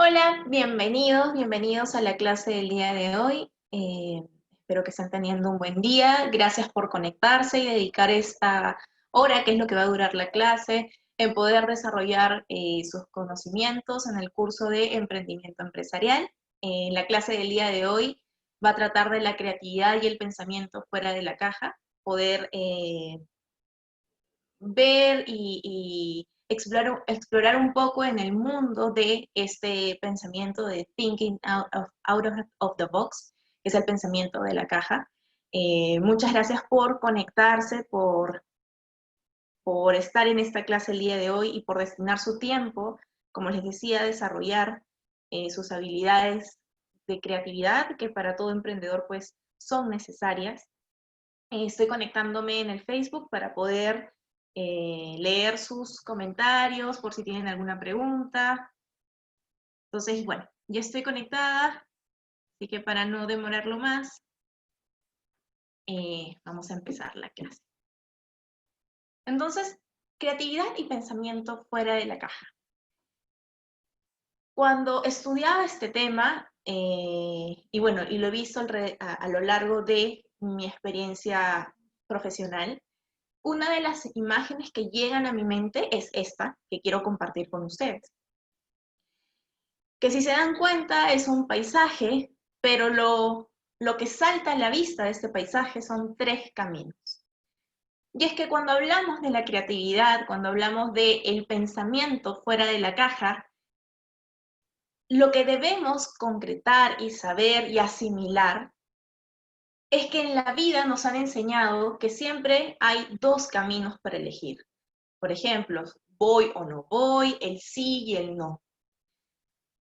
Hola, bienvenidos a la clase del día de hoy. Espero que estén teniendo un buen día. Gracias por conectarse y dedicar esta hora, que es lo que va a durar la clase, en poder desarrollar sus conocimientos en el curso de emprendimiento empresarial. La clase del día de hoy va a tratar de la creatividad y el pensamiento fuera de la caja, poder ver y explorar un poco en el mundo de este pensamiento de thinking out of the box, que es el pensamiento de la caja. Muchas gracias por conectarse, por estar en esta clase el día de hoy y por destinar su tiempo, como les decía, a desarrollar sus habilidades de creatividad, que para todo emprendedor pues son necesarias. Estoy conectándome en el Facebook para poder leer sus comentarios por si tienen alguna pregunta. Entonces, bueno, ya estoy conectada, así que para no demorarlo más, vamos a empezar la clase. Entonces, creatividad y pensamiento fuera de la caja. Cuando estudiaba este tema, y bueno, y lo he visto a lo largo de mi experiencia profesional, una de las imágenes que llegan a mi mente es esta, que quiero compartir con ustedes. Que si se dan cuenta es un paisaje, pero lo que salta a la vista de este paisaje son tres caminos. Y es que cuando hablamos de la creatividad, cuando hablamos del pensamiento fuera de la caja, lo que debemos concretar y saber y asimilar es que en la vida nos han enseñado que siempre hay dos caminos para elegir. Por ejemplo, voy o no voy, el sí y el no.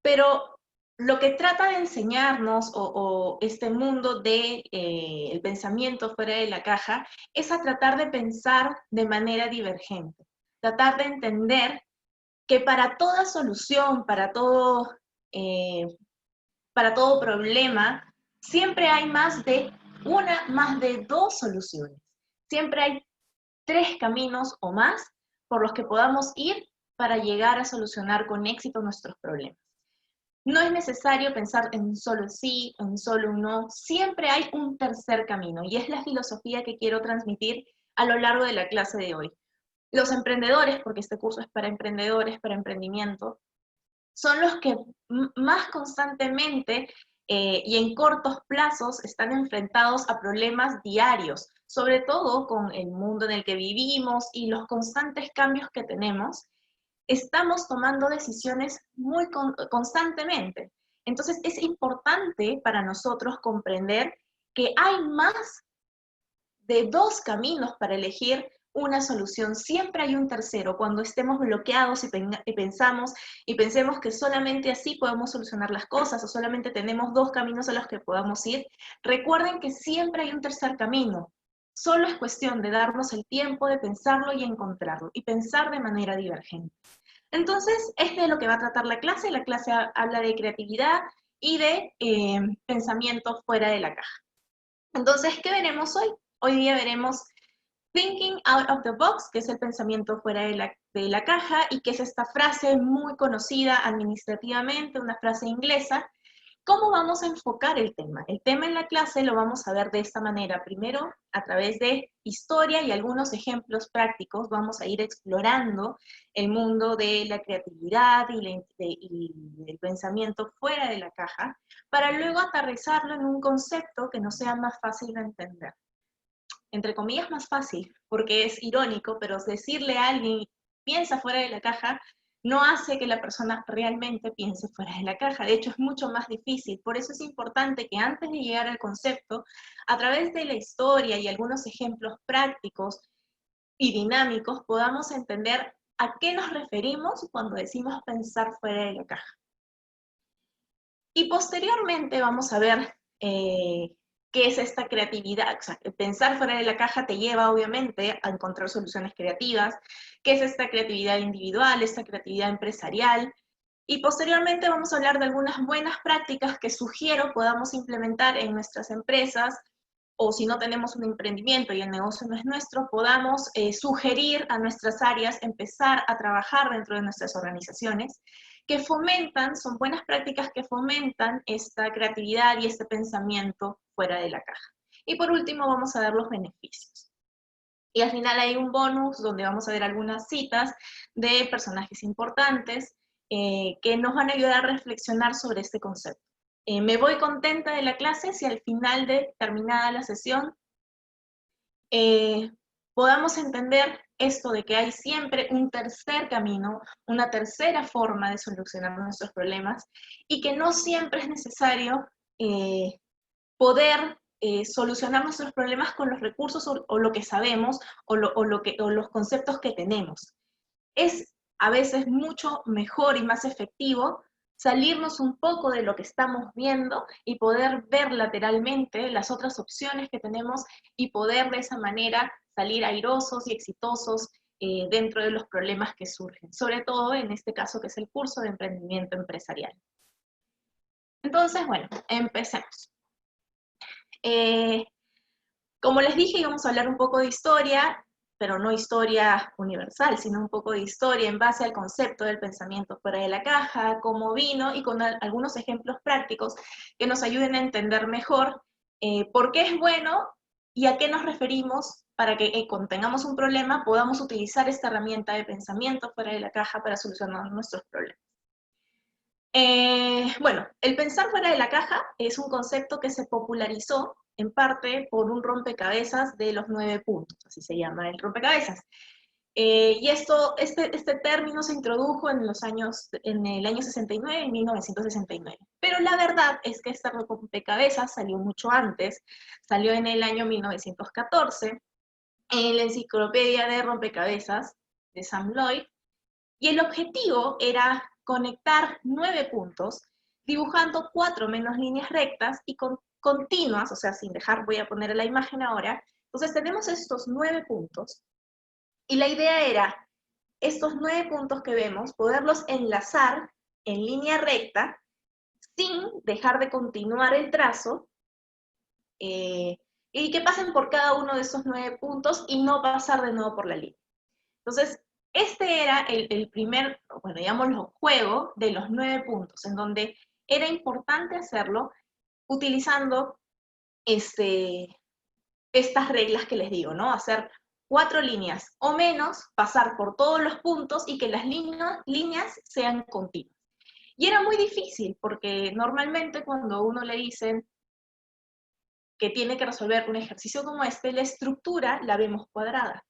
Pero lo que trata de enseñarnos o este mundo de el pensamiento fuera de la caja es a tratar de pensar de manera divergente, tratar de entender que para toda solución, eh, para todo problema, siempre hay más de dos soluciones. Siempre hay tres caminos o más por los que podamos ir para llegar a solucionar con éxito nuestros problemas. No es necesario pensar en solo sí, en solo un no, siempre hay un tercer camino y es la filosofía que quiero transmitir a lo largo de la clase de hoy. Los emprendedores, porque este curso es para emprendedores, para emprendimiento, son los que más constantemente y en cortos plazos están enfrentados a problemas diarios, sobre todo con el mundo en el que vivimos y los constantes cambios que tenemos. Estamos tomando decisiones muy constantemente. Entonces es importante para nosotros comprender que hay más de dos caminos para elegir una solución. Siempre hay un tercero. Cuando estemos bloqueados y pensemos que solamente así podemos solucionar las cosas o solamente tenemos dos caminos a los que podamos ir, recuerden que siempre hay un tercer camino. Solo es cuestión de darnos el tiempo de pensarlo y encontrarlo y pensar de manera divergente. Entonces, este es lo que va a tratar la clase. La clase habla de creatividad y de pensamiento fuera de la caja. Entonces, ¿qué veremos hoy? Hoy día veremos Thinking Out of the Box, que es el pensamiento fuera de la caja, y que es esta frase muy conocida administrativamente, una frase inglesa. ¿Cómo vamos a enfocar el tema? El tema en la clase lo vamos a ver de esta manera. Primero, a través de historia y algunos ejemplos prácticos, vamos a ir explorando el mundo de la creatividad y el pensamiento fuera de la caja, para luego aterrizarlo en un concepto que nos sea más fácil de entender. Entre comillas, más fácil, porque es irónico, pero decirle a alguien, piensa fuera de la caja, no hace que la persona realmente piense fuera de la caja. De hecho, es mucho más difícil. Por eso es importante que antes de llegar al concepto, a través de la historia y algunos ejemplos prácticos y dinámicos, podamos entender a qué nos referimos cuando decimos pensar fuera de la caja. Y posteriormente vamos a ver qué es esta creatividad. O sea, pensar fuera de la caja te lleva obviamente a encontrar soluciones creativas, qué es esta creatividad individual, esta creatividad empresarial. Y posteriormente vamos a hablar de algunas buenas prácticas que sugiero podamos implementar en nuestras empresas, o si no tenemos un emprendimiento y el negocio no es nuestro, podamos sugerir a nuestras áreas empezar a trabajar dentro de nuestras organizaciones, que fomentan, son buenas prácticas que fomentan esta creatividad y este pensamiento fuera de la caja. Y por último vamos a ver los beneficios. Y al final hay un bonus donde vamos a ver algunas citas de personajes importantes que nos van a ayudar a reflexionar sobre este concepto. Me voy contenta de la clase si al final de terminada la sesión podamos entender esto de que hay siempre un tercer camino, una tercera forma de solucionar nuestros problemas y que no siempre es necesario poder solucionar nuestros problemas con los recursos o lo que sabemos o los conceptos que tenemos. Es a veces mucho mejor y más efectivo salirnos un poco de lo que estamos viendo y poder ver lateralmente las otras opciones que tenemos y poder de esa manera salir airosos y exitosos dentro de los problemas que surgen, sobre todo en este caso que es el curso de emprendimiento empresarial. Entonces, bueno, empecemos. Como les dije, íbamos a hablar un poco de historia, pero no historia universal, sino un poco de historia en base al concepto del pensamiento fuera de la caja, cómo vino y con algunos ejemplos prácticos que nos ayuden a entender mejor por qué es bueno y a qué nos referimos para que cuando tengamos un problema podamos utilizar esta herramienta de pensamiento fuera de la caja para solucionar nuestros problemas. Bueno, el pensar fuera de la caja es un concepto que se popularizó en parte por un rompecabezas de los 9 puntos, así se llama el rompecabezas. Y este término se introdujo en el año 69, en 1969. Pero la verdad es que este rompecabezas salió mucho antes, salió en el año 1914, en la enciclopedia de rompecabezas de Sam Loyd, y el objetivo era conectar 9 puntos, dibujando 4 menos líneas rectas y continuas, o sea, sin dejar, voy a poner la imagen ahora. Entonces tenemos estos 9 puntos, y la idea era, estos 9 puntos que vemos, poderlos enlazar en línea recta, sin dejar de continuar el trazo, y que pasen por cada uno de esos 9 puntos y no pasar de nuevo por la línea. Entonces, este era el primer, bueno, digámoslo, juego de los 9 puntos, en donde era importante hacerlo utilizando estas reglas que les digo, ¿no? Hacer 4 líneas o menos, pasar por todos los puntos y que las líneas sean continuas. Y era muy difícil, porque normalmente cuando a uno le dicen que tiene que resolver un ejercicio como este, la estructura la vemos cuadrada.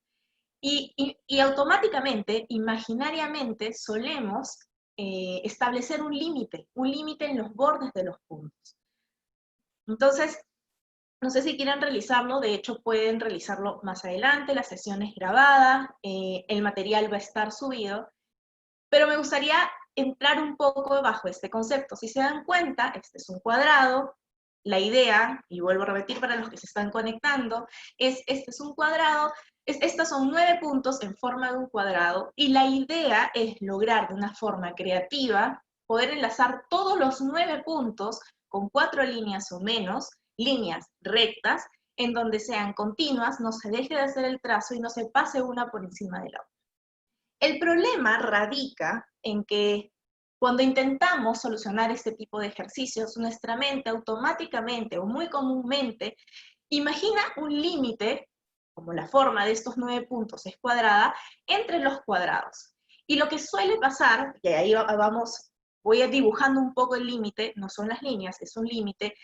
Y automáticamente, imaginariamente, solemos establecer un límite en los bordes de los puntos. Entonces, no sé si quieren realizarlo, de hecho pueden realizarlo más adelante, la sesión es grabada, el material va a estar subido, pero me gustaría entrar un poco bajo este concepto. Si se dan cuenta, este es un cuadrado, la idea, y vuelvo a repetir para los que se están conectando, este es un cuadrado, estos son 9 puntos en forma de un cuadrado, y la idea es lograr de una forma creativa poder enlazar todos los 9 puntos con 4 líneas o menos, líneas rectas, en donde sean continuas, no se deje de hacer el trazo y no se pase una por encima de la otra. El problema radica en que cuando intentamos solucionar este tipo de ejercicios, nuestra mente automáticamente o muy comúnmente imagina un límite, como la forma de estos 9 puntos es cuadrada, entre los cuadrados. Y lo que suele pasar, y ahí voy a dibujando un poco el límite, no son las líneas, es un límite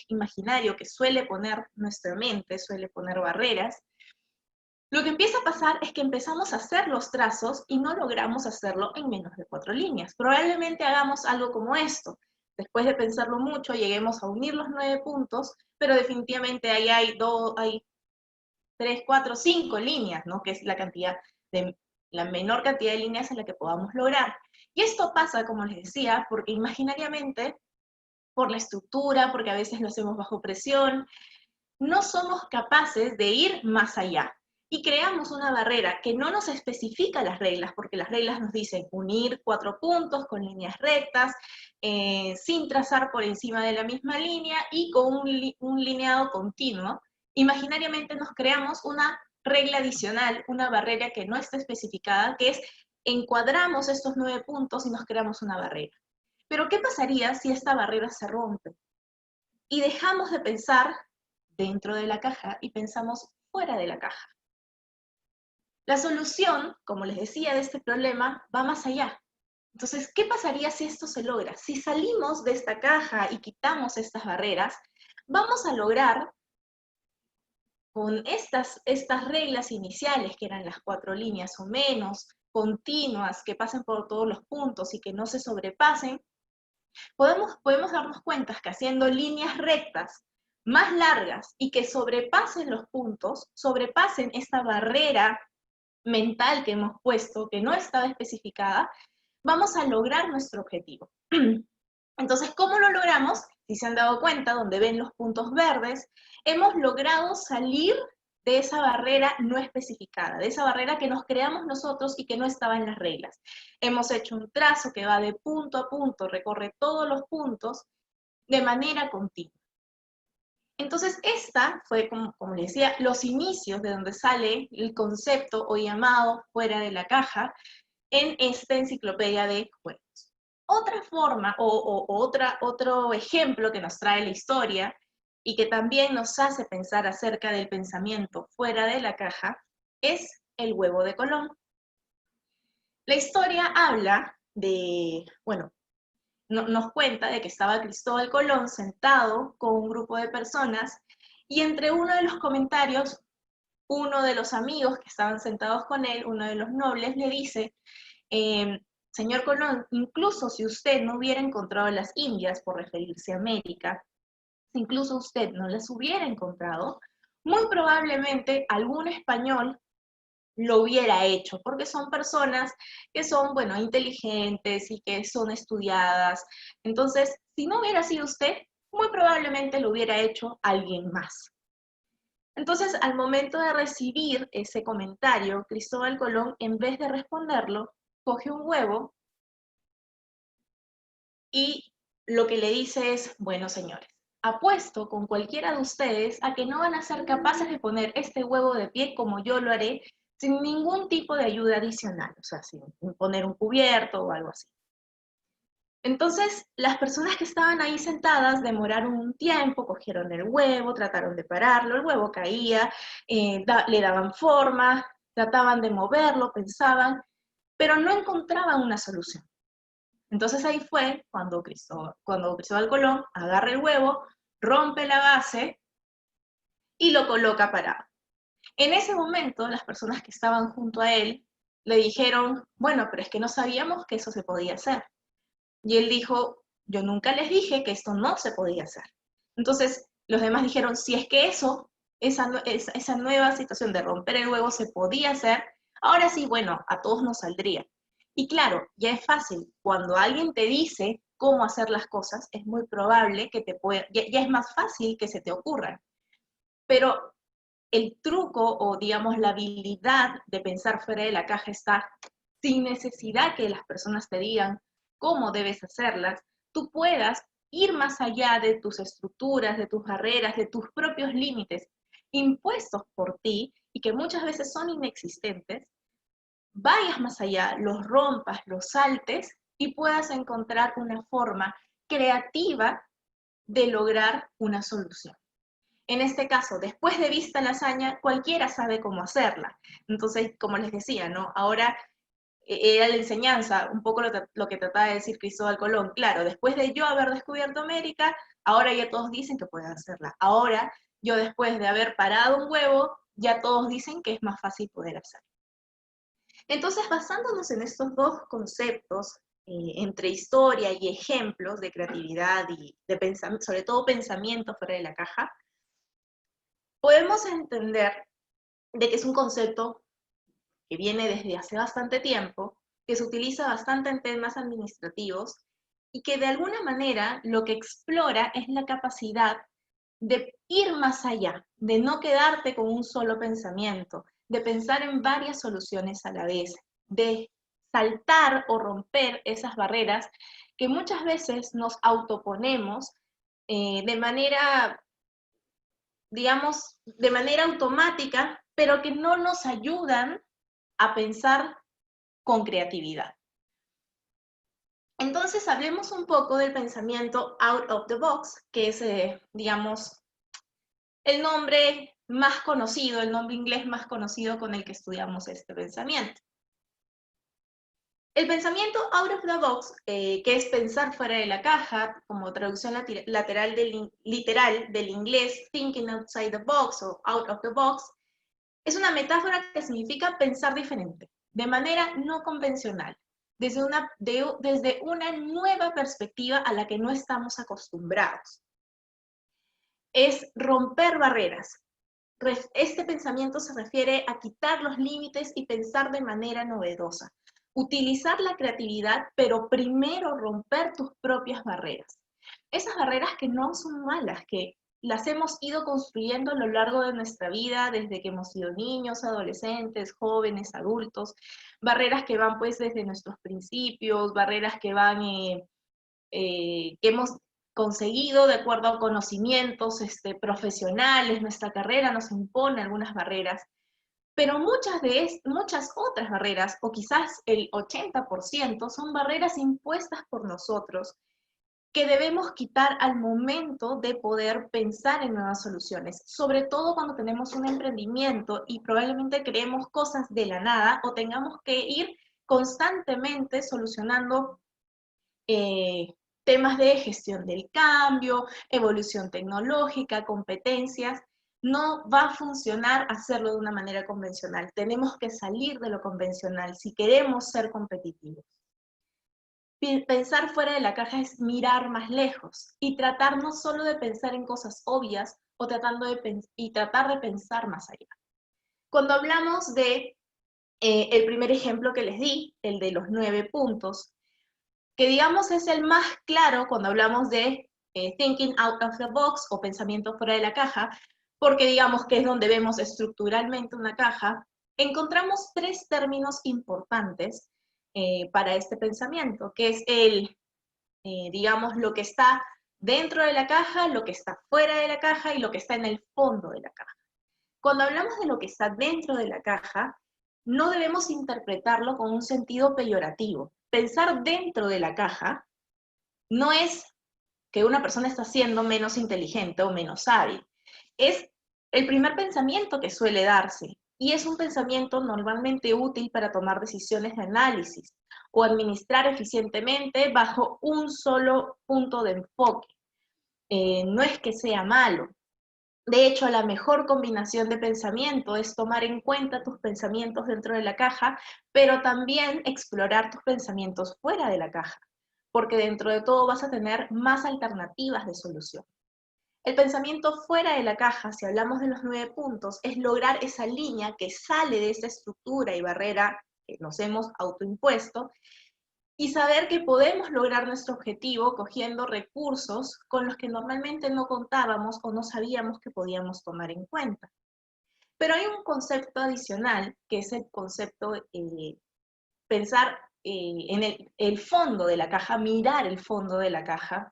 imaginario que suele poner nuestra mente, suele poner barreras. Lo que empieza a pasar es que empezamos a hacer los trazos y no logramos hacerlo en menos de 4 líneas. Probablemente hagamos algo como esto. Después de pensarlo mucho, lleguemos a unir los 9 puntos, pero definitivamente ahí hay 3, 4, 5 líneas, ¿no? Que es la menor cantidad de líneas en la que podamos lograr. Y esto pasa, como les decía, porque imaginariamente, por la estructura, porque a veces lo hacemos bajo presión, no somos capaces de ir más allá. Y creamos una barrera que no nos especifica las reglas, porque las reglas nos dicen unir 4 puntos con líneas rectas, sin trazar por encima de la misma línea y con un lineado continuo. Imaginariamente nos creamos una regla adicional, una barrera que no está especificada, que es encuadramos estos 9 puntos y nos creamos una barrera. Pero ¿qué pasaría si esta barrera se rompe? Y dejamos de pensar dentro de la caja y pensamos fuera de la caja. La solución, como les decía, de este problema va más allá. Entonces, ¿qué pasaría si esto se logra? Si salimos de esta caja y quitamos estas barreras, vamos a lograr, con estas reglas iniciales, que eran las 4 líneas o menos, continuas, que pasen por todos los puntos y que no se sobrepasen, podemos darnos cuenta que haciendo líneas rectas más largas y que sobrepasen los puntos, sobrepasen esta barrera mental que hemos puesto, que no estaba especificada, vamos a lograr nuestro objetivo. Entonces, ¿cómo lo logramos? Si se han dado cuenta, donde ven los puntos verdes, hemos logrado salir de esa barrera no especificada, de esa barrera que nos creamos nosotros y que no estaba en las reglas. Hemos hecho un trazo que va de punto a punto, recorre todos los puntos de manera continua. Entonces, esta fue, como les decía, los inicios de donde sale el concepto o llamado fuera de la caja en esta enciclopedia de juegos. Otra forma otro ejemplo que nos trae la historia y que también nos hace pensar acerca del pensamiento fuera de la caja es el huevo de Colón. La historia habla de, bueno, nos cuenta de que estaba Cristóbal Colón sentado con un grupo de personas y entre uno de los comentarios, uno de los amigos que estaban sentados con él, uno de los nobles, le dice, señor Colón, incluso si usted no hubiera encontrado las Indias, por referirse a América, si incluso usted no las hubiera encontrado, muy probablemente algún español lo hubiera hecho, porque son personas que son, bueno, inteligentes y que son estudiadas. Entonces, si no hubiera sido usted, muy probablemente lo hubiera hecho alguien más. Entonces, al momento de recibir ese comentario, Cristóbal Colón, en vez de responderlo, coge un huevo y lo que le dice es, bueno, señores, apuesto con cualquiera de ustedes a que no van a ser capaces de poner este huevo de pie como yo lo haré, sin ningún tipo de ayuda adicional, o sea, sin poner un cubierto o algo así. Entonces, las personas que estaban ahí sentadas demoraron un tiempo, cogieron el huevo, trataron de pararlo, el huevo caía, le daban forma, trataban de moverlo, pensaban, pero no encontraban una solución. Entonces ahí fue cuando Cristóbal Colón agarra el huevo, rompe la base y lo coloca parado. En ese momento, las personas que estaban junto a él le dijeron, bueno, pero es que no sabíamos que eso se podía hacer. Y él dijo, yo nunca les dije que esto no se podía hacer. Entonces, los demás dijeron, si es que esa nueva situación de romper el huevo se podía hacer, ahora sí, bueno, a todos nos saldría. Y claro, ya es fácil. Cuando alguien te dice cómo hacer las cosas, es muy probable que ya es más fácil que se te ocurran. Pero el truco o, digamos, la habilidad de pensar fuera de la caja está sin necesidad que las personas te digan cómo debes hacerlas, tú puedas ir más allá de tus estructuras, de tus barreras, de tus propios límites impuestos por ti y que muchas veces son inexistentes, vayas más allá, los rompas, los saltes y puedas encontrar una forma creativa de lograr una solución. En este caso, después de vista la hazaña, cualquiera sabe cómo hacerla. Entonces, como les decía, ¿no? Ahora era la enseñanza, un poco lo que trataba de decir Cristóbal Colón. Claro, después de yo haber descubierto América, ahora ya todos dicen que pueden hacerla. Ahora, yo después de haber parado un huevo, ya todos dicen que es más fácil poder hacerlo. Entonces, basándonos en estos dos conceptos, entre historia y ejemplos de creatividad y de pensamiento, sobre todo pensamiento fuera de la caja, podemos entender de que es un concepto que viene desde hace bastante tiempo, que se utiliza bastante en temas administrativos y que de alguna manera lo que explora es la capacidad de ir más allá, de no quedarte con un solo pensamiento, de pensar en varias soluciones a la vez, de saltar o romper esas barreras que muchas veces nos autoponemos de manera, digamos, de manera automática, pero que no nos ayudan a pensar con creatividad. Entonces, hablemos un poco del pensamiento out of the box, que es, digamos, el nombre más conocido, el nombre inglés más conocido con el que estudiamos este pensamiento. El pensamiento out of the box, que es pensar fuera de la caja, como traducción literal del inglés thinking outside the box o out of the box, es una metáfora que significa pensar diferente, de manera no convencional, desde una nueva perspectiva a la que no estamos acostumbrados. Es romper barreras. Este pensamiento se refiere a quitar los límites y pensar de manera novedosa. Utilizar la creatividad, pero primero romper tus propias barreras. Esas barreras que no son malas, que las hemos ido construyendo a lo largo de nuestra vida, desde que hemos sido niños, adolescentes, jóvenes, adultos, barreras que van pues desde nuestros principios, barreras que van, que hemos conseguido de acuerdo a conocimientos profesionales, nuestra carrera nos impone algunas barreras, pero muchas otras barreras, o quizás el 80%, son barreras impuestas por nosotros, que debemos quitar al momento de poder pensar en nuevas soluciones, sobre todo cuando tenemos un emprendimiento y probablemente creemos cosas de la nada o tengamos que ir constantemente solucionando temas de gestión del cambio, evolución tecnológica, competencias. No va a funcionar hacerlo de una manera convencional. Tenemos que salir de lo convencional si queremos ser competitivos. Pensar fuera de la caja es mirar más lejos y tratar no solo de pensar en cosas obvias o tratar de pensar más allá. Cuando hablamos de el primer ejemplo que les di, el de los 9 puntos, que digamos es el más claro cuando hablamos de thinking out of the box o pensamiento fuera de la caja, porque digamos que es donde vemos estructuralmente una caja, encontramos 3 términos importantes para este pensamiento, que es digamos, lo que está dentro de la caja, lo que está fuera de la caja y lo que está en el fondo de la caja. Cuando hablamos de lo que está dentro de la caja, no debemos interpretarlo con un sentido peyorativo. Pensar dentro de la caja no es que una persona está siendo menos inteligente o menos hábil. Es el primer pensamiento que suele darse y es un pensamiento normalmente útil para tomar decisiones de análisis o administrar eficientemente bajo un solo punto de enfoque. No es que sea malo. De hecho, la mejor combinación de pensamiento es tomar en cuenta tus pensamientos dentro de la caja, pero también explorar tus pensamientos fuera de la caja, porque dentro de todo vas a tener más alternativas de solución. El pensamiento fuera de la caja, si hablamos de los 9 puntos, es lograr esa línea que sale de esa estructura y barrera que nos hemos autoimpuesto y saber que podemos lograr nuestro objetivo cogiendo recursos con los que normalmente no contábamos o no sabíamos que podíamos tomar en cuenta. Pero hay un concepto adicional, que es el concepto pensar en el fondo de la caja, mirar el fondo de la caja,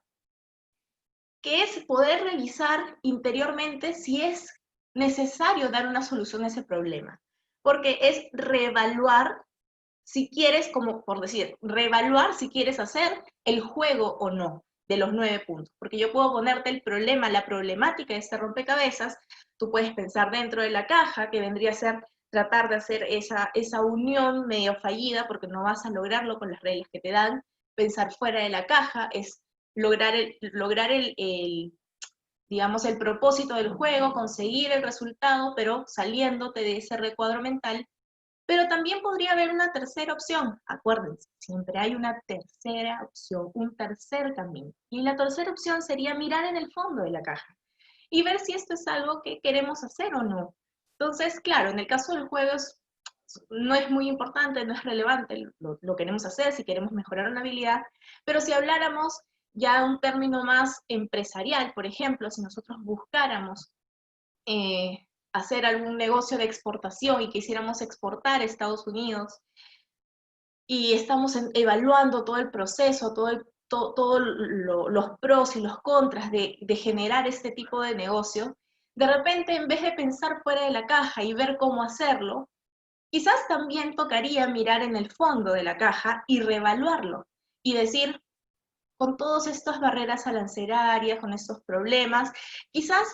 que es poder revisar interiormente si es necesario dar una solución a ese problema, porque es reevaluar si quieres, como por decir, reevaluar si quieres hacer el juego o no de los 9 puntos, porque yo puedo ponerte el problema, la problemática de este rompecabezas, tú puedes pensar dentro de la caja, que vendría a ser tratar de hacer esa unión medio fallida, porque no vas a lograrlo con las reglas que te dan. Pensar fuera de la caja es lograr digamos, el propósito del juego, conseguir el resultado, pero saliéndote de ese recuadro mental. Pero también podría haber una tercera opción. Acuérdense, siempre hay una tercera opción, un tercer camino. Y la tercera opción sería mirar en el fondo de la caja y ver si esto es algo que queremos hacer o no. Entonces, claro, en el caso del juego no es muy importante, no es relevante, lo queremos hacer si queremos mejorar una habilidad, pero si habláramos ya un término más empresarial, por ejemplo, si nosotros buscáramos hacer algún negocio de exportación y quisiéramos exportar a Estados Unidos y estamos evaluando todo el proceso, todos los pros y los contras de generar este tipo de negocio, de repente en vez de pensar fuera de la caja y ver cómo hacerlo, Quizás también tocaría mirar en el fondo de la caja y reevaluarlo y decir, con todas estas barreras arancelarias, con estos problemas, quizás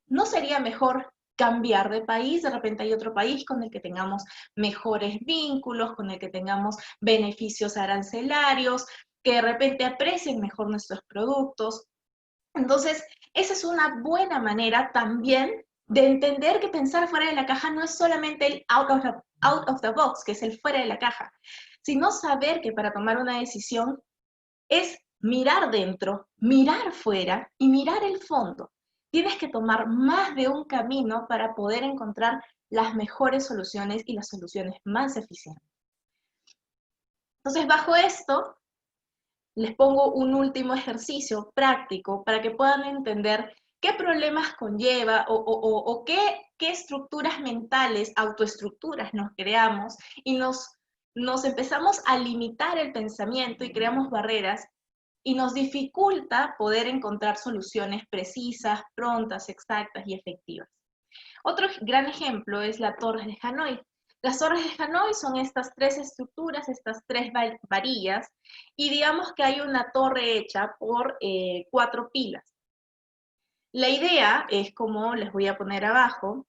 no sería mejor cambiar de país, de repente hay otro país con el que tengamos mejores vínculos, con el que tengamos beneficios arancelarios, que de repente aprecien mejor nuestros productos. Entonces, esa es una buena manera también de entender que pensar fuera de la caja no es solamente el out of the box, que es el fuera de la caja, sino saber que para tomar una decisión es mirar dentro, mirar fuera y mirar el fondo. Tienes que tomar más de un camino para poder encontrar las mejores soluciones y las soluciones más eficientes. Entonces, bajo esto, les pongo un último ejercicio práctico para que puedan entender qué problemas conlleva o qué estructuras mentales, autoestructuras nos creamos y nos empezamos a limitar el pensamiento y creamos barreras y nos dificulta poder encontrar soluciones precisas, prontas, exactas y efectivas. Otro gran ejemplo es la Torre de Hanoi. Las torres de Hanoi son estas tres estructuras, estas tres varillas, y digamos que hay una torre hecha por 4 pilas. La idea es, como les voy a poner abajo,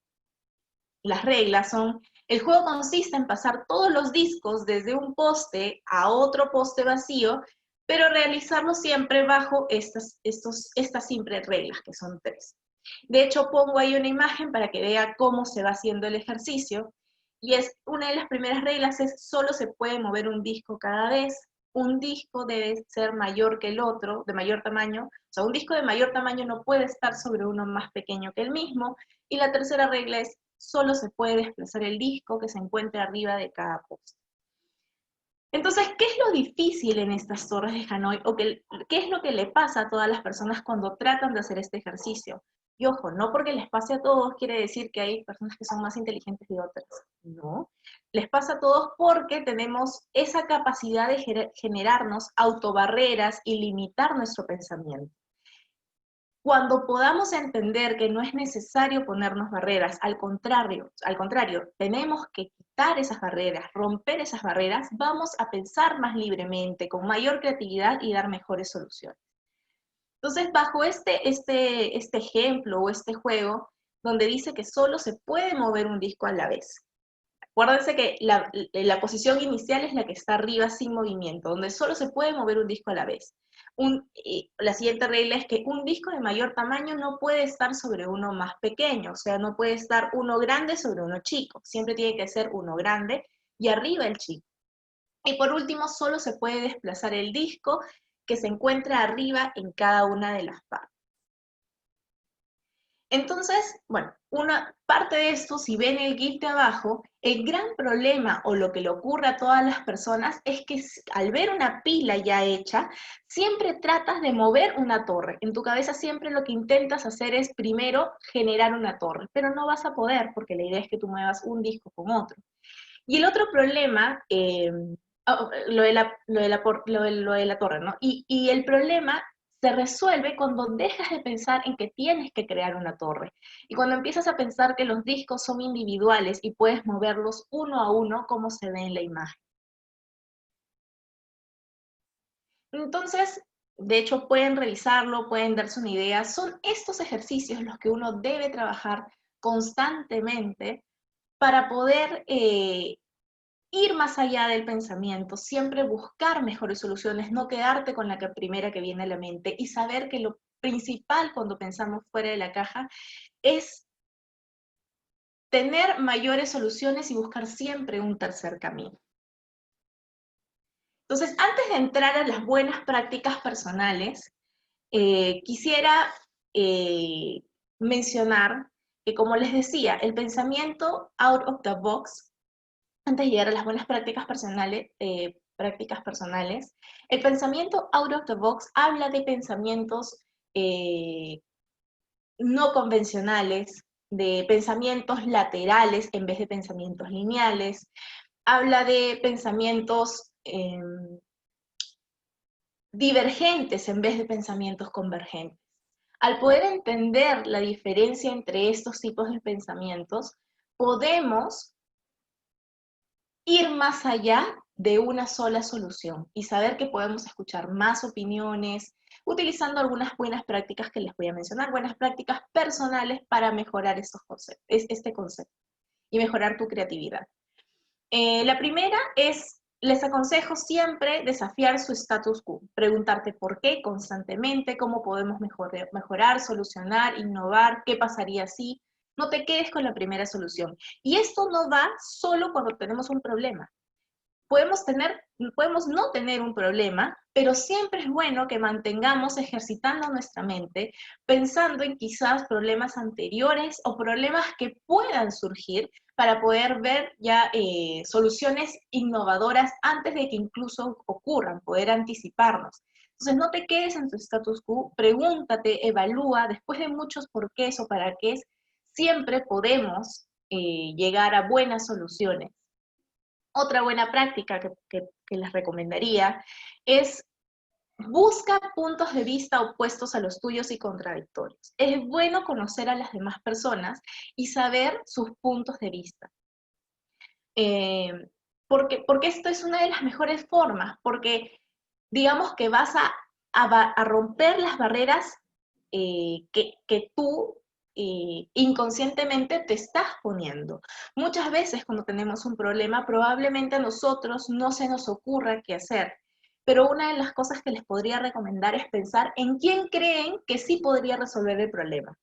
las reglas son, el juego consiste en pasar todos los discos desde un poste a otro poste vacío, pero realizarlo siempre bajo estas simples reglas, que son 3. De hecho, pongo ahí una imagen para que vea cómo se va haciendo el ejercicio. Y es una de las primeras reglas es solo se puede mover un disco cada vez. Un disco debe ser mayor que el otro, de mayor tamaño. O sea, un disco de mayor tamaño no puede estar sobre uno más pequeño que el mismo. Y la tercera regla es solo se puede desplazar el disco que se encuentre arriba de cada poste. Entonces, ¿qué es lo difícil en estas torres de Hanoi? ¿O qué es lo que le pasa a todas las personas cuando tratan de hacer este ejercicio? Y ojo, no porque les pase a todos quiere decir que hay personas que son más inteligentes que otras. No. Les pasa a todos porque tenemos esa capacidad de generarnos autobarreras y limitar nuestro pensamiento. Cuando podamos entender que no es necesario ponernos barreras, al contrario, tenemos que quitar esas barreras, romper esas barreras, vamos a pensar más libremente, con mayor creatividad y dar mejores soluciones. Entonces, bajo este ejemplo o este juego, donde dice que solo se puede mover un disco a la vez. Acuérdense que la posición inicial es la que está arriba sin movimiento, donde solo se puede mover un disco a la vez. La siguiente regla es que un disco de mayor tamaño no puede estar sobre uno más pequeño, o sea, no puede estar uno grande sobre uno chico, siempre tiene que ser uno grande y arriba el chico. Y por último, solo se puede desplazar el disco que se encuentra arriba en cada una de las partes. Entonces, bueno, una parte de esto, si ven el GIF de abajo, el gran problema o lo que le ocurre a todas las personas es que al ver una pila ya hecha, siempre tratas de mover una torre. En tu cabeza siempre lo que intentas hacer es primero generar una torre, pero no vas a poder porque la idea es que tú muevas un disco con otro. Y el otro problema, lo de la torre, ¿no? Y el problema se resuelve cuando dejas de pensar en que tienes que crear una torre. Y cuando empiezas a pensar que los discos son individuales y puedes moverlos uno a uno como se ve en la imagen. Entonces, de hecho, pueden revisarlo, pueden darse una idea. Son estos ejercicios los que uno debe trabajar constantemente para poder ir más allá del pensamiento, siempre buscar mejores soluciones, no quedarte con la primera que viene a la mente y saber que lo principal cuando pensamos fuera de la caja es tener mayores soluciones y buscar siempre un tercer camino. Entonces, antes de entrar a las buenas prácticas personales, quisiera mencionar que, como les decía, el pensamiento out of the box, antes de llegar a las buenas prácticas personales, el pensamiento out of the box habla de pensamientos no convencionales, de pensamientos laterales en vez de pensamientos lineales, habla de pensamientos divergentes en vez de pensamientos convergentes. Al poder entender la diferencia entre estos tipos de pensamientos, podemos ir más allá de una sola solución y saber que podemos escuchar más opiniones, utilizando algunas buenas prácticas que les voy a mencionar, buenas prácticas personales para mejorar este concepto y mejorar tu creatividad. La primera es, les aconsejo siempre desafiar su status quo, preguntarte por qué constantemente, cómo podemos mejorar, solucionar, innovar, qué pasaría si. No te quedes con la primera solución. Y esto no va solo cuando tenemos un problema. Podemos no tener un problema, pero siempre es bueno que mantengamos ejercitando nuestra mente, pensando en quizás problemas anteriores o problemas que puedan surgir para poder ver ya soluciones innovadoras antes de que incluso ocurran, poder anticiparnos. Entonces no te quedes en tu status quo, pregúntate, evalúa, después de muchos porqués o para qué, siempre podemos llegar a buenas soluciones. Otra buena práctica que les recomendaría es busca puntos de vista opuestos a los tuyos y contradictorios. Es bueno conocer a las demás personas y saber sus puntos de vista. Eh, porque esto es una de las mejores formas, porque digamos que vas a romper las barreras que tú inconscientemente te estás poniendo. Muchas veces cuando tenemos un problema, probablemente a nosotros no se nos ocurra qué hacer, pero una de las cosas que les podría recomendar es pensar en quién creen que sí podría resolver el problema.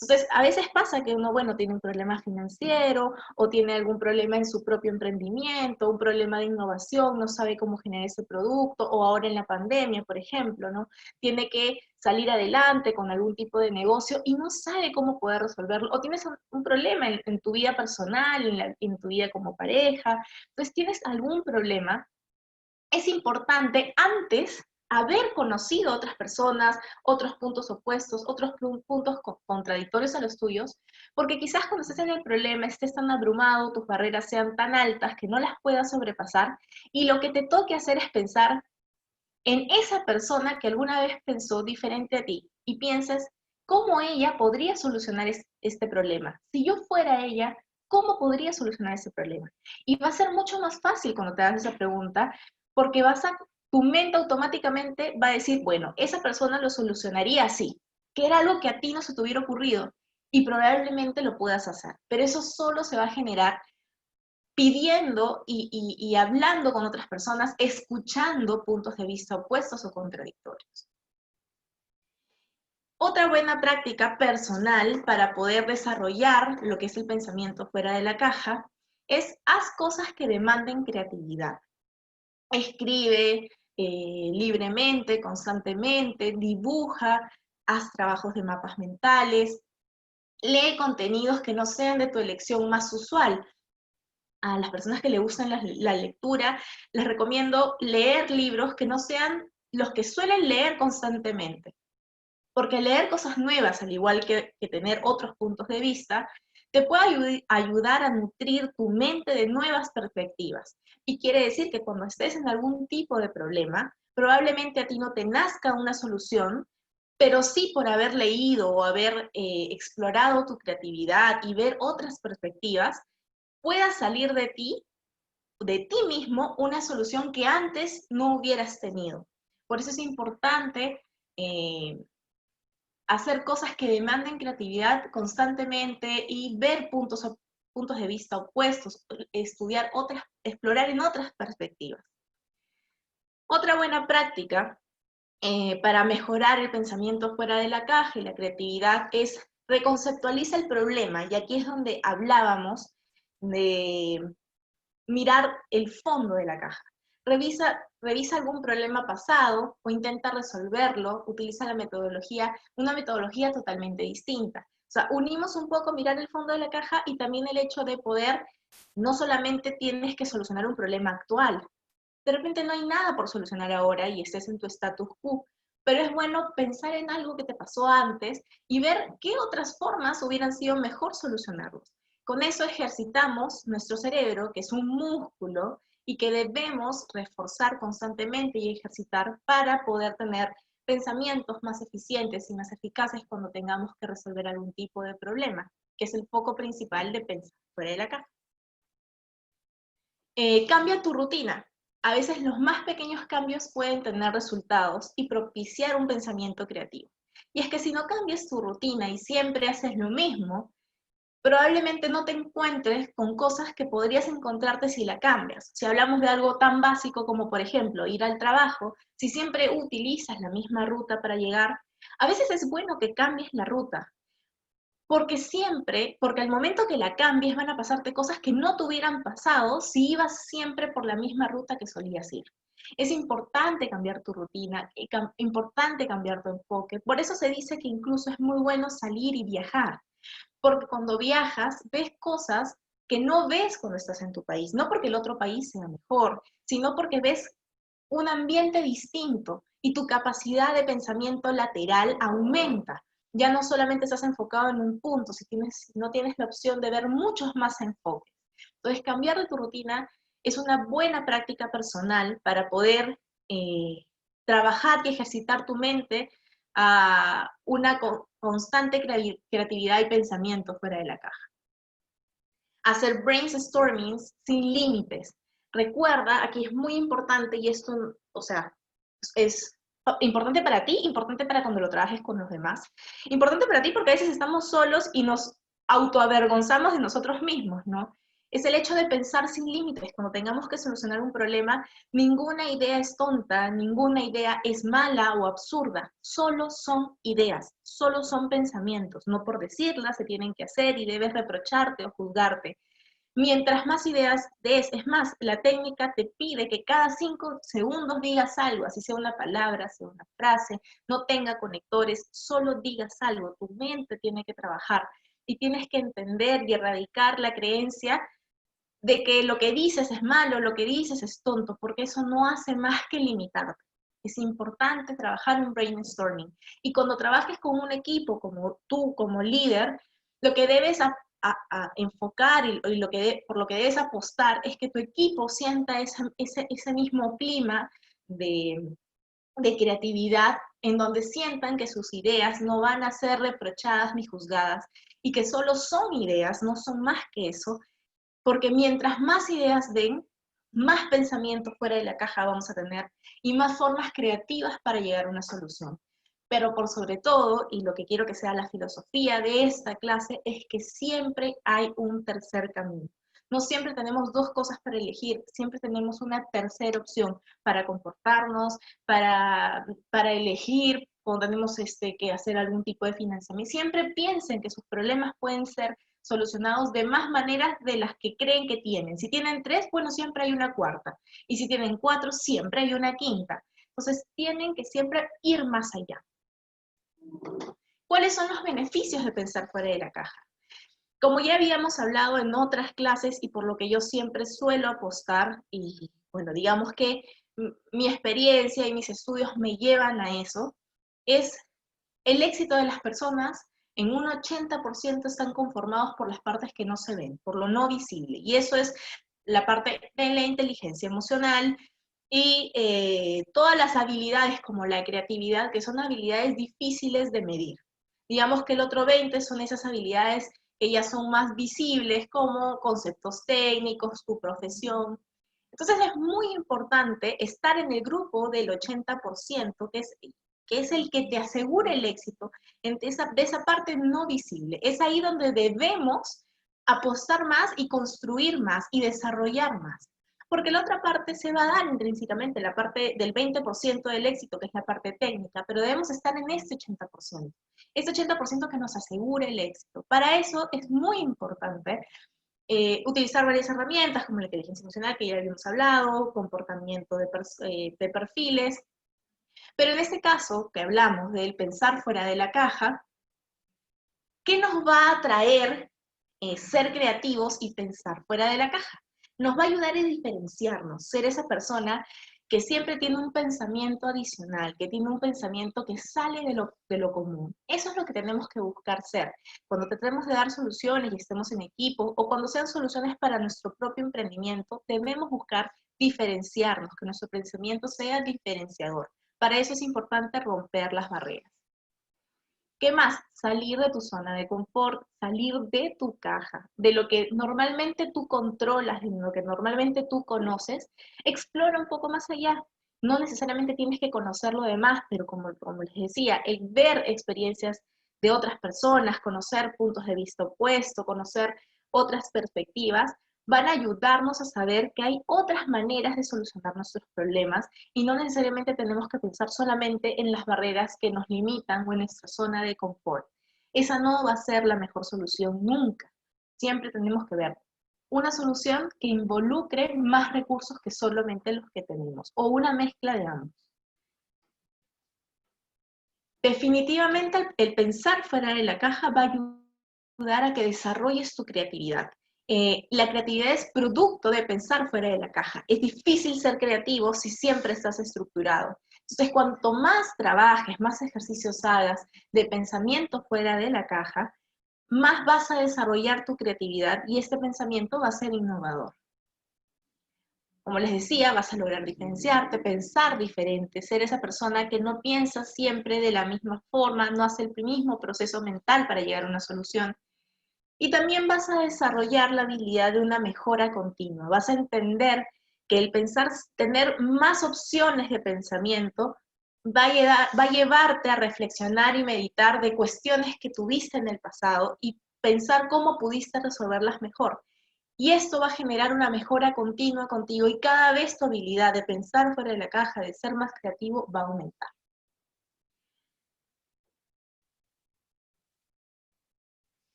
Entonces, a veces pasa que uno, bueno, tiene un problema financiero o tiene algún problema en su propio emprendimiento, un problema de innovación, no sabe cómo generar ese producto, o ahora en la pandemia, por ejemplo, ¿no? Tiene que salir adelante con algún tipo de negocio y no sabe cómo poder resolverlo, o tienes un problema en tu vida personal, en tu vida como pareja, entonces tienes algún problema. Es importante antes haber conocido a otras personas, otros puntos opuestos, otros puntos contradictorios a los tuyos, porque quizás cuando estés en el problema estés tan abrumado, tus barreras sean tan altas que no las puedas sobrepasar, y lo que te toque hacer es pensar en esa persona que alguna vez pensó diferente a ti, y pienses cómo ella podría solucionar este problema. Si yo fuera ella, ¿cómo podría solucionar ese problema? Y va a ser mucho más fácil cuando te hagas esa pregunta, porque tu mente automáticamente va a decir, bueno, esa persona lo solucionaría así, que era algo que a ti no se te hubiera ocurrido, y probablemente lo puedas hacer, pero eso solo se va a generar pidiendo y hablando con otras personas, escuchando puntos de vista opuestos o contradictorios. Otra buena práctica personal para poder desarrollar lo que es el pensamiento fuera de la caja es haz cosas que demanden creatividad. Escribe libremente, constantemente, dibuja, haz trabajos de mapas mentales, lee contenidos que no sean de tu elección más usual. A las personas que le gustan la lectura, les recomiendo leer libros que no sean los que suelen leer constantemente. Porque leer cosas nuevas, al igual que tener otros puntos de vista, te puede ayudar a nutrir tu mente de nuevas perspectivas. Y quiere decir que cuando estés en algún tipo de problema, probablemente a ti no te nazca una solución, pero sí por haber leído o haber explorado tu creatividad y ver otras perspectivas, pueda salir de ti mismo, una solución que antes no hubieras tenido. Por eso es importante eh, hacer cosas que demanden creatividad constantemente y ver puntos de vista opuestos, estudiar otras, explorar en otras perspectivas. Otra buena práctica para mejorar el pensamiento fuera de la caja y la creatividad es reconceptualiza el problema, y aquí es donde hablábamos de mirar el fondo de la caja. Revisa algún problema pasado o intenta resolverlo, utiliza una metodología totalmente distinta. O sea, unimos un poco mirar el fondo de la caja y también el hecho de poder, no solamente tienes que solucionar un problema actual, de repente no hay nada por solucionar ahora y estés en tu status quo, pero es bueno pensar en algo que te pasó antes y ver qué otras formas hubieran sido mejor solucionarlos. Con eso ejercitamos nuestro cerebro, que es un músculo y que debemos reforzar constantemente y ejercitar para poder tener pensamientos más eficientes y más eficaces cuando tengamos que resolver algún tipo de problema, que es el foco principal de pensar fuera de la caja. Cambia tu rutina. A veces los más pequeños cambios pueden tener resultados y propiciar un pensamiento creativo. Y es que si no cambias tu rutina y siempre haces lo mismo, probablemente no te encuentres con cosas que podrías encontrarte si la cambias. Si hablamos de algo tan básico como, por ejemplo, ir al trabajo, si siempre utilizas la misma ruta para llegar, a veces es bueno que cambies la ruta, porque al momento que la cambies van a pasarte cosas que no te hubieran pasado si ibas siempre por la misma ruta que solías ir. Es importante cambiar tu rutina, importante cambiar tu enfoque. Por eso se dice que incluso es muy bueno salir y viajar, porque cuando viajas ves cosas que no ves cuando estás en tu país, no porque el otro país sea mejor, sino porque ves un ambiente distinto y tu capacidad de pensamiento lateral aumenta. Ya no solamente estás enfocado en un punto, si no tienes la opción de ver muchos más enfoques. Entonces, cambiar de tu rutina es una buena práctica personal para poder trabajar y ejercitar tu mente a una constante creatividad y pensamiento fuera de la caja. Hacer brainstorming sin límites. Recuerda, aquí es muy importante y esto, o sea, es importante para ti, importante para cuando lo trabajes con los demás. Importante para ti porque a veces estamos solos y nos autoavergonzamos de nosotros mismos, ¿no? Es el hecho de pensar sin límites. Cuando tengamos que solucionar un problema, ninguna idea es tonta, ninguna idea es mala o absurda. Solo son ideas, solo son pensamientos. No por decirlas se tienen que hacer y debes reprocharte o juzgarte. Mientras más ideas des, es más, la técnica te pide que cada 5 segundos digas algo, así sea una palabra, sea una frase, no tenga conectores, solo digas algo. Tu mente tiene que trabajar y tienes que entender y erradicar la creencia de que lo que dices es malo, lo que dices es tonto, porque eso no hace más que limitarte. Es importante trabajar en brainstorming. Y cuando trabajes con un equipo como tú, como líder, lo que debes a enfocar y por lo que debes apostar es que tu equipo sienta ese mismo clima de, de creatividad en donde sientan que sus ideas no van a ser reprochadas ni juzgadas y que solo son ideas, no son más que eso, porque mientras más ideas den, más pensamiento fuera de la caja vamos a tener y más formas creativas para llegar a una solución. Pero por sobre todo, y lo que quiero que sea la filosofía de esta clase, es que siempre hay un tercer camino. No siempre tenemos dos cosas para elegir, siempre tenemos una tercera opción para comportarnos, para elegir, cuando tenemos que hacer algún tipo de financiamiento. Siempre piensen que sus problemas pueden ser solucionados de más maneras de las que creen que tienen. Si tienen 3, bueno, siempre hay una cuarta. Y si tienen 4, siempre hay una quinta. Entonces, tienen que siempre ir más allá. ¿Cuáles son los beneficios de pensar fuera de la caja? Como ya habíamos hablado en otras clases y por lo que yo siempre suelo apostar, y bueno, digamos que mi experiencia y mis estudios me llevan a eso, es el éxito de las personas en un 80% están conformados por las partes que no se ven, por lo no visible. Y eso es la parte de la inteligencia emocional y todas las habilidades como la creatividad, que son habilidades difíciles de medir. Digamos que el otro 20 son esas habilidades que ya son más visibles, como conceptos técnicos, tu profesión. Entonces es muy importante estar en el grupo del 80%, que es el que te asegura el éxito de esa parte no visible. Es ahí donde debemos apostar más y construir más y desarrollar más. Porque la otra parte se va a dar intrínsecamente, la parte del 20% del éxito, que es la parte técnica, pero debemos estar en este 80%. Este 80% que nos asegure el éxito. Para eso es muy importante utilizar varias herramientas como la inteligencia emocional, que ya habíamos hablado, comportamiento de perfiles, pero en este caso que hablamos del pensar fuera de la caja, ¿qué nos va a traer ser creativos y pensar fuera de la caja? Nos va a ayudar a diferenciarnos, ser esa persona que siempre tiene un pensamiento adicional, que tiene un pensamiento que sale de lo común. Eso es lo que tenemos que buscar ser. Cuando tratemos de dar soluciones y estemos en equipo, o cuando sean soluciones para nuestro propio emprendimiento, debemos buscar diferenciarnos, que nuestro pensamiento sea diferenciador. Para eso es importante romper las barreras. ¿Qué más? Salir de tu zona de confort, salir de tu caja, de lo que normalmente tú controlas, de lo que normalmente tú conoces. Explora un poco más allá. No necesariamente tienes que conocer lo demás, pero como les decía, el ver experiencias de otras personas, conocer puntos de vista opuestos, conocer otras perspectivas, van a ayudarnos a saber que hay otras maneras de solucionar nuestros problemas y no necesariamente tenemos que pensar solamente en las barreras que nos limitan o en nuestra zona de confort. Esa no va a ser la mejor solución nunca. Siempre tenemos que ver una solución que involucre más recursos que solamente los que tenemos o una mezcla de ambos. Definitivamente el pensar fuera de la caja va a ayudar a que desarrolles tu creatividad. La creatividad es producto de pensar fuera de la caja. Es difícil ser creativo si siempre estás estructurado. Entonces, cuanto más trabajes, más ejercicios hagas de pensamiento fuera de la caja, más vas a desarrollar tu creatividad y este pensamiento va a ser innovador. Como les decía, vas a lograr diferenciarte, pensar diferente, ser esa persona que no piensa siempre de la misma forma, no hace el mismo proceso mental para llegar a una solución. Y también vas a desarrollar la habilidad de una mejora continua. Vas a entender que el pensar, tener más opciones de pensamiento, va a llevarte a reflexionar y meditar de cuestiones que tuviste en el pasado y pensar cómo pudiste resolverlas mejor. Y esto va a generar una mejora continua contigo y cada vez tu habilidad de pensar fuera de la caja, de ser más creativo, va a aumentar.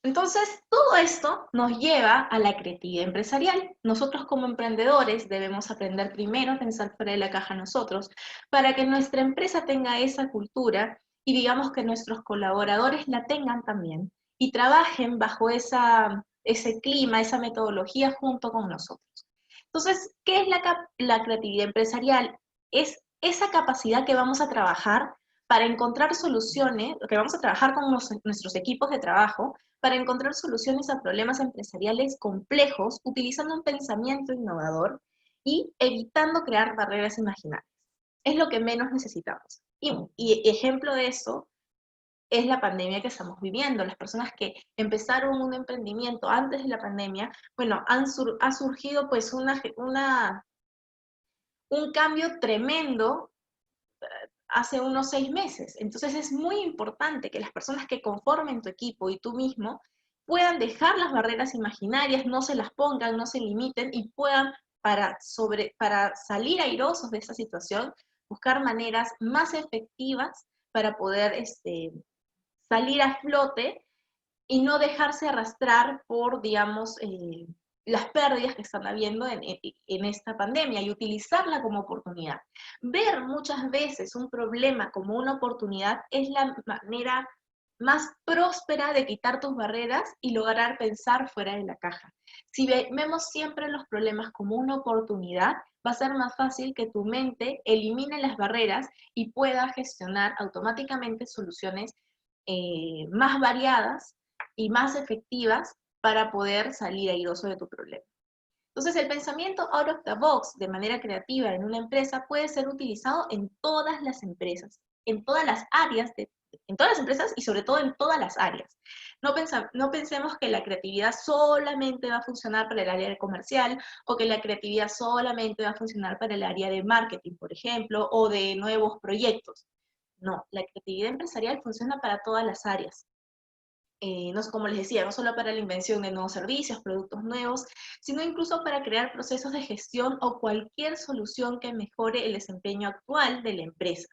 Entonces, todo esto nos lleva a la creatividad empresarial. Nosotros como emprendedores debemos aprender primero a pensar fuera de la caja nosotros para que nuestra empresa tenga esa cultura y digamos que nuestros colaboradores la tengan también y trabajen bajo ese clima, esa metodología junto con nosotros. Entonces, ¿qué es la creatividad empresarial? Es esa capacidad que vamos a trabajar para encontrar soluciones, que vamos a trabajar con nuestros equipos de trabajo para encontrar soluciones a problemas empresariales complejos utilizando un pensamiento innovador y evitando crear barreras imaginarias. Es lo que menos necesitamos. Y ejemplo de eso es la pandemia que estamos viviendo. Las personas que empezaron un emprendimiento antes de la pandemia, bueno, ha surgido pues un cambio tremendo hace unos 6 meses. Entonces es muy importante que las personas que conformen tu equipo y tú mismo puedan dejar las barreras imaginarias, no se las pongan, no se limiten y puedan, para salir airosos de esa situación, buscar maneras más efectivas para poder salir a flote y no dejarse arrastrar por, digamos, las pérdidas que están habiendo en esta pandemia y utilizarla como oportunidad. Ver muchas veces un problema como una oportunidad es la manera más próspera de quitar tus barreras y lograr pensar fuera de la caja. Si vemos siempre los problemas como una oportunidad, va a ser más fácil que tu mente elimine las barreras y pueda gestionar automáticamente soluciones más variadas y más efectivas para poder salir airoso de tu problema. Entonces, el pensamiento out of the box de manera creativa en una empresa puede ser utilizado en todas las empresas, en todas las áreas, en todas las empresas y sobre todo en todas las áreas. No pensemos que la creatividad solamente va a funcionar para el área de comercial o que la creatividad solamente va a funcionar para el área de marketing, por ejemplo, o de nuevos proyectos. No, la creatividad empresarial funciona para todas las áreas. No es como les decía, no solo para la invención de nuevos servicios, productos nuevos, sino incluso para crear procesos de gestión o cualquier solución que mejore el desempeño actual de la empresa.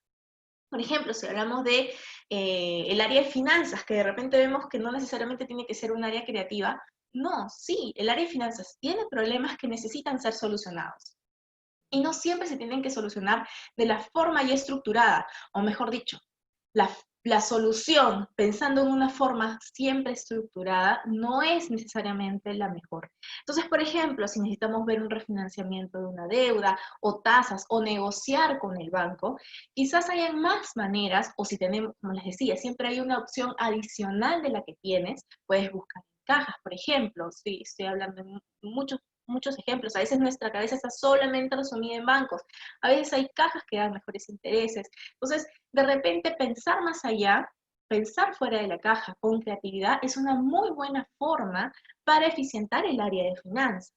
Por ejemplo, si hablamos de el área de finanzas, que de repente vemos que no necesariamente tiene que ser un área creativa, no, sí, el área de finanzas tiene problemas que necesitan ser solucionados. Y no siempre se tienen que solucionar de la forma ya estructurada, o mejor dicho, la, la solución, pensando en una forma siempre estructurada, no es necesariamente la mejor. Entonces, por ejemplo, si necesitamos ver un refinanciamiento de una deuda, o tasas, o negociar con el banco, quizás hayan más maneras, o si tenemos, como les decía, siempre hay una opción adicional de la que tienes, puedes buscar en cajas, por ejemplo, sí, estoy hablando de muchos ejemplos. A veces nuestra cabeza está solamente resumida en bancos. A veces hay cajas que dan mejores intereses. Entonces, de repente pensar más allá pensar fuera de la caja con creatividad es una muy buena forma para eficientar el área de finanzas.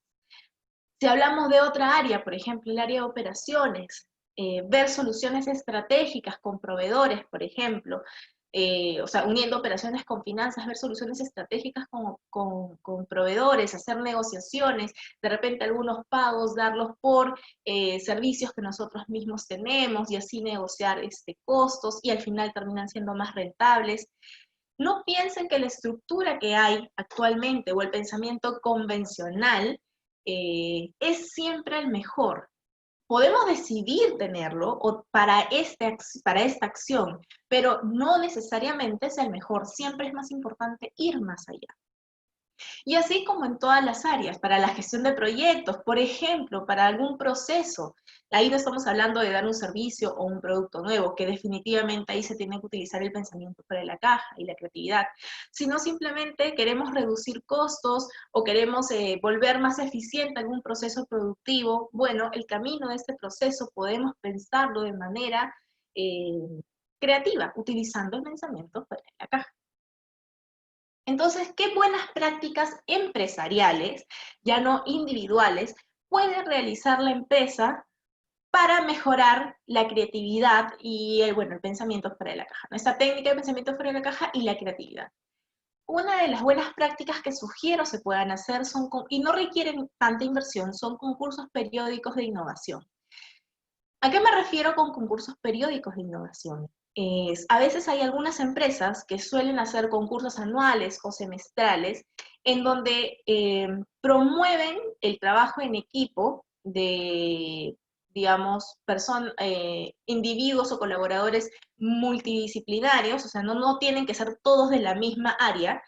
Si hablamos de otra área, por ejemplo, el área de operaciones, ver soluciones estratégicas con proveedores, por ejemplo, o sea, uniendo operaciones con finanzas, ver soluciones estratégicas con proveedores, hacer negociaciones, de repente algunos pagos, darlos por servicios que nosotros mismos tenemos y así negociar costos y al final terminan siendo más rentables. No piensen que la estructura que hay actualmente o el pensamiento convencional es siempre el mejor. Podemos decidir tenerlo o para esta acción, pero no necesariamente es el mejor. Siempre es más importante ir más allá. Y así como en todas las áreas, para la gestión de proyectos, por ejemplo, para algún proceso, ahí no estamos hablando de dar un servicio o un producto nuevo, que definitivamente ahí se tiene que utilizar el pensamiento fuera de la caja y la creatividad, sino simplemente queremos reducir costos o queremos volver más eficiente algún proceso productivo. Bueno, el camino de este proceso podemos pensarlo de manera eh, creativa, utilizando el pensamiento fuera de la caja. Entonces, ¿qué buenas prácticas empresariales, ya no individuales, puede realizar la empresa para mejorar la creatividad y el pensamiento fuera de la caja? Esta técnica de pensamiento fuera de la caja y la creatividad. Una de las buenas prácticas que sugiero se puedan hacer y no requieren tanta inversión, son concursos periódicos de innovación. ¿A qué me refiero con concursos periódicos de innovación? A veces hay algunas empresas que suelen hacer concursos anuales o semestrales en donde promueven el trabajo en equipo de, digamos, individuos o colaboradores multidisciplinarios, o sea, no tienen que ser todos de la misma área.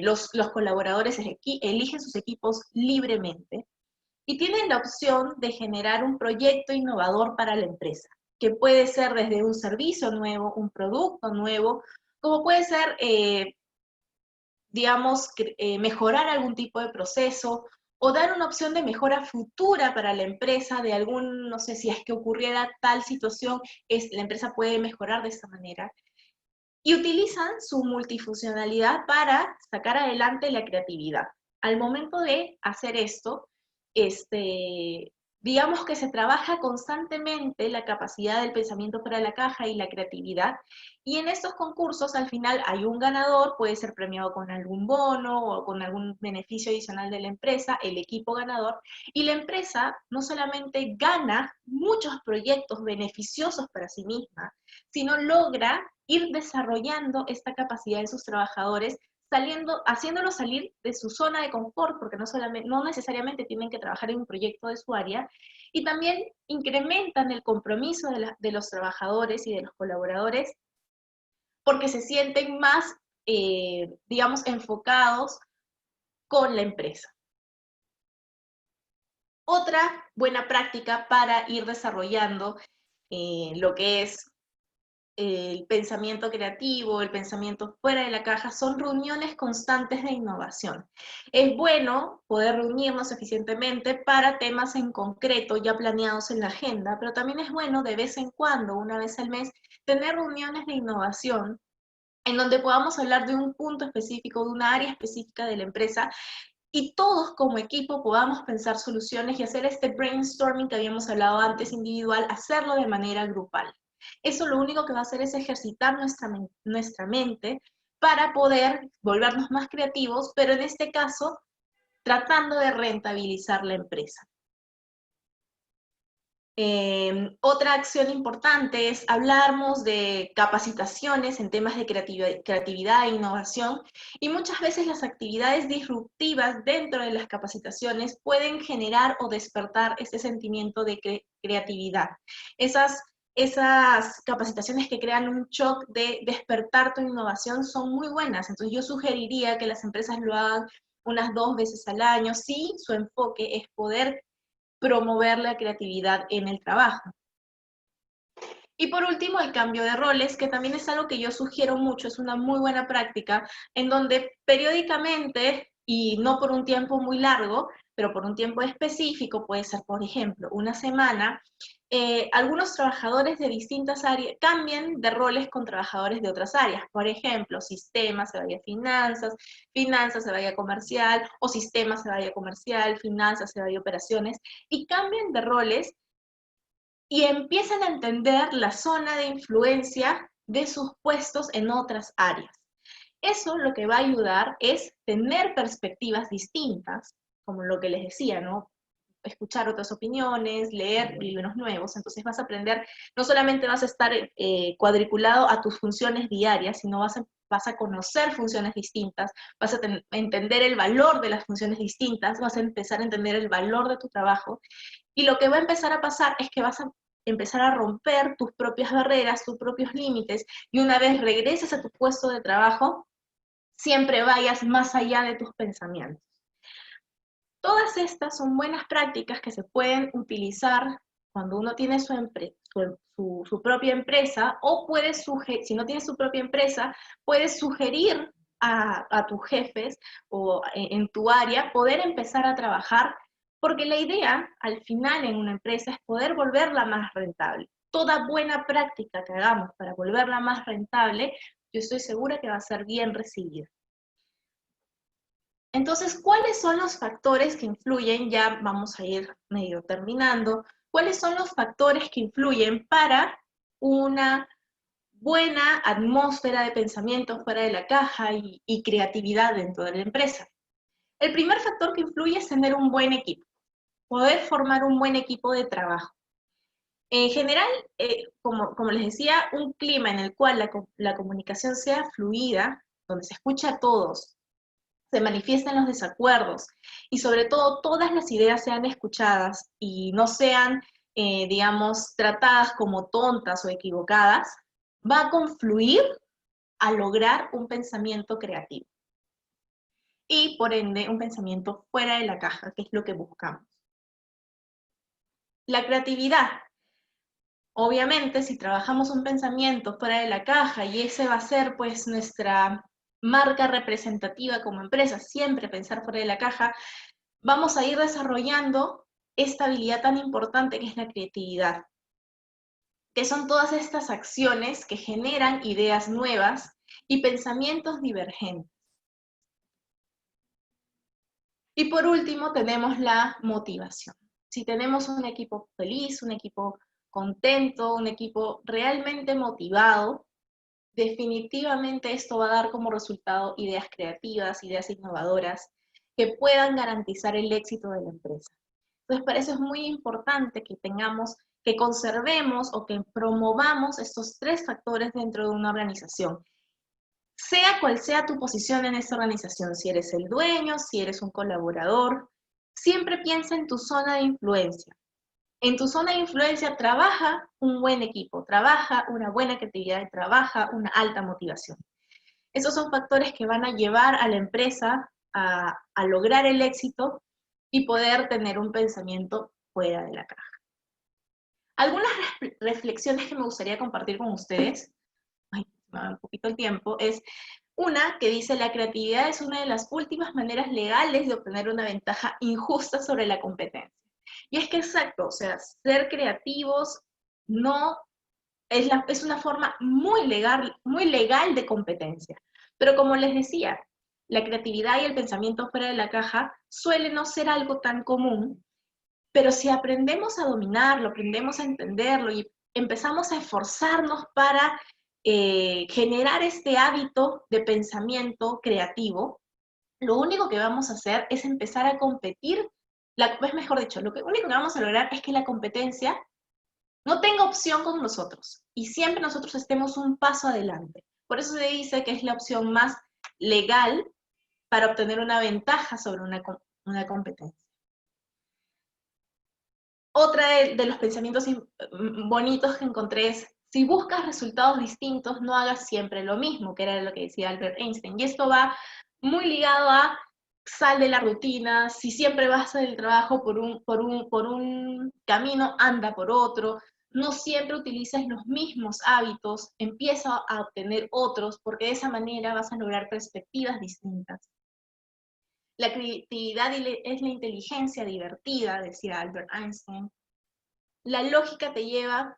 Los colaboradores eligen sus equipos libremente y tienen la opción de generar un proyecto innovador para la empresa, que puede ser desde un servicio nuevo, un producto nuevo, como puede ser, digamos, mejorar algún tipo de proceso o dar una opción de mejora futura para la empresa de no sé, si es que ocurriera tal situación, la empresa puede mejorar de esta manera. Y utilizan su multifuncionalidad para sacar adelante la creatividad. Al momento de hacer esto, digamos que se trabaja constantemente la capacidad del pensamiento fuera de la caja y la creatividad, y en estos concursos al final hay un ganador, puede ser premiado con algún bono o con algún beneficio adicional de la empresa, el equipo ganador, y la empresa no solamente gana muchos proyectos beneficiosos para sí misma, sino logra ir desarrollando esta capacidad en sus trabajadores, haciéndolos salir de su zona de confort, porque no necesariamente tienen que trabajar en un proyecto de su área, y también incrementan el compromiso de los trabajadores y de los colaboradores, porque se sienten más, digamos, enfocados con la empresa. Otra buena práctica para ir desarrollando lo que es el pensamiento creativo, el pensamiento fuera de la caja, son reuniones constantes de innovación. Es bueno poder reunirnos eficientemente para temas en concreto ya planeados en la agenda, pero también es bueno de vez en cuando, una vez al mes, tener reuniones de innovación en donde podamos hablar de un punto específico, de una área específica de la empresa, y todos como equipo podamos pensar soluciones y hacer este brainstorming que habíamos hablado antes individual, hacerlo de manera grupal. Eso lo único que va a hacer es ejercitar nuestra mente para poder volvernos más creativos, pero en este caso tratando de rentabilizar la empresa. Otra acción importante es hablarnos de capacitaciones en temas de creatividad e innovación, y muchas veces las actividades disruptivas dentro de las capacitaciones pueden generar o despertar este sentimiento de creatividad. Esas capacitaciones que crean un shock de despertar tu innovación son muy buenas, entonces yo sugeriría que las empresas lo hagan unas 2 veces al año, si su enfoque es poder promover la creatividad en el trabajo. Y por último, el cambio de roles, que también es algo que yo sugiero mucho, es una muy buena práctica, en donde periódicamente, y no por un tiempo muy largo, pero por un tiempo específico, puede ser, por ejemplo, una semana, algunos trabajadores de distintas áreas cambien de roles con trabajadores de otras áreas. Por ejemplo, sistemas se vaya a finanzas, finanzas se vaya a comercial, o sistemas se vaya a comercial, finanzas se vaya a operaciones, y cambien de roles y empiezan a entender la zona de influencia de sus puestos en otras áreas. Eso lo que va a ayudar es tener perspectivas distintas, como lo que les decía, ¿no? Escuchar otras opiniones, leer libros nuevos, entonces vas a aprender, no solamente vas a estar cuadriculado a tus funciones diarias, sino vas a conocer funciones distintas, vas a entender el valor de las funciones distintas, vas a empezar a entender el valor de tu trabajo, y lo que va a empezar a pasar es que vas a empezar a romper tus propias barreras, tus propios límites, y una vez regreses a tu puesto de trabajo, siempre vayas más allá de tus pensamientos. Todas estas son buenas prácticas que se pueden utilizar cuando uno tiene su propia empresa, o si no tienes su propia empresa, puedes sugerir a tus jefes o en tu área poder empezar a trabajar, porque la idea al final en una empresa es poder volverla más rentable. Toda buena práctica que hagamos para volverla más rentable, yo estoy segura que va a ser bien recibida. Entonces, ¿cuáles son los factores que influyen? Ya vamos a ir medio terminando. ¿Cuáles son los factores que influyen para una buena atmósfera de pensamiento fuera de la caja y creatividad dentro de la empresa? El primer factor que influye es tener un buen equipo, poder formar un buen equipo de trabajo. En general, como les decía, un clima en el cual la comunicación sea fluida, donde se escucha a todos, se manifiestan los desacuerdos y sobre todo todas las ideas sean escuchadas y no sean, digamos, tratadas como tontas o equivocadas, va a confluir a lograr un pensamiento creativo y por ende un pensamiento fuera de la caja, que es lo que buscamos. La creatividad. Obviamente, si trabajamos un pensamiento fuera de la caja y ese va a ser pues nuestra marca representativa como empresa, siempre pensar fuera de la caja, vamos a ir desarrollando esta habilidad tan importante que es la creatividad, que son todas estas acciones que generan ideas nuevas y pensamientos divergentes. Y por último tenemos la motivación. Si tenemos un equipo feliz, un equipo contento, un equipo realmente motivado, definitivamente esto va a dar como resultado ideas creativas, ideas innovadoras, que puedan garantizar el éxito de la empresa. Entonces, para eso es muy importante que que conservemos o que promovamos estos tres factores dentro de una organización. Sea cual sea tu posición en esta organización, si eres el dueño, si eres un colaborador, siempre piensa en tu zona de influencia. En tu zona de influencia trabaja un buen equipo, trabaja una buena creatividad y trabaja una alta motivación. Esos son factores que van a llevar a la empresa a lograr el éxito y poder tener un pensamiento fuera de la caja. Algunas reflexiones que me gustaría compartir con ustedes, me va un poquito el tiempo, es una que dice: la creatividad es una de las últimas maneras legales de obtener una ventaja injusta sobre la competencia. Y es que exacto, o sea, ser creativos no es una forma muy legal de competencia. Pero como les decía, la creatividad y el pensamiento fuera de la caja suele no ser algo tan común, pero si aprendemos a dominarlo, aprendemos a entenderlo y empezamos a esforzarnos para generar este hábito de pensamiento creativo, lo único que vamos a hacer es empezar a competir, es mejor dicho, lo único que vamos a lograr es que la competencia no tenga opción con nosotros y siempre nosotros estemos un paso adelante. Por eso se dice que es la opción más legal para obtener una ventaja sobre una competencia. Otra de los pensamientos bonitos que encontré es: si buscas resultados distintos, no hagas siempre lo mismo, que era lo que decía Albert Einstein. Y esto va muy ligado a: sal de la rutina, si siempre vas del trabajo por un camino, anda por otro, no siempre utilices los mismos hábitos, empieza a obtener otros, porque de esa manera vas a lograr perspectivas distintas. La creatividad es la inteligencia divertida, decía Albert Einstein. La lógica te lleva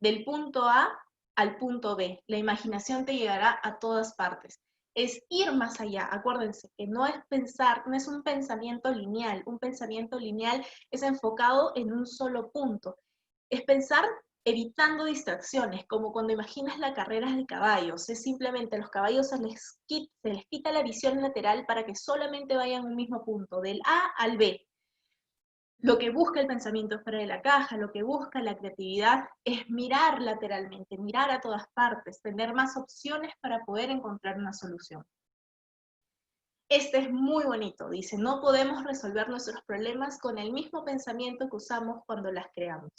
del punto A al punto B. La imaginación te llevará a todas partes. Es ir más allá. Acuérdense que no es pensar, no es un pensamiento lineal. Un pensamiento lineal es enfocado en un solo punto. Es pensar evitando distracciones, como cuando imaginas la carrera de caballos. Es simplemente a los caballos se les quita la visión lateral para que solamente vayan a un mismo punto, del A al B. Lo que busca el pensamiento fuera de la caja, lo que busca la creatividad es mirar lateralmente, mirar a todas partes, tener más opciones para poder encontrar una solución. Este es muy bonito, dice, no podemos resolver nuestros problemas con el mismo pensamiento que usamos cuando las creamos.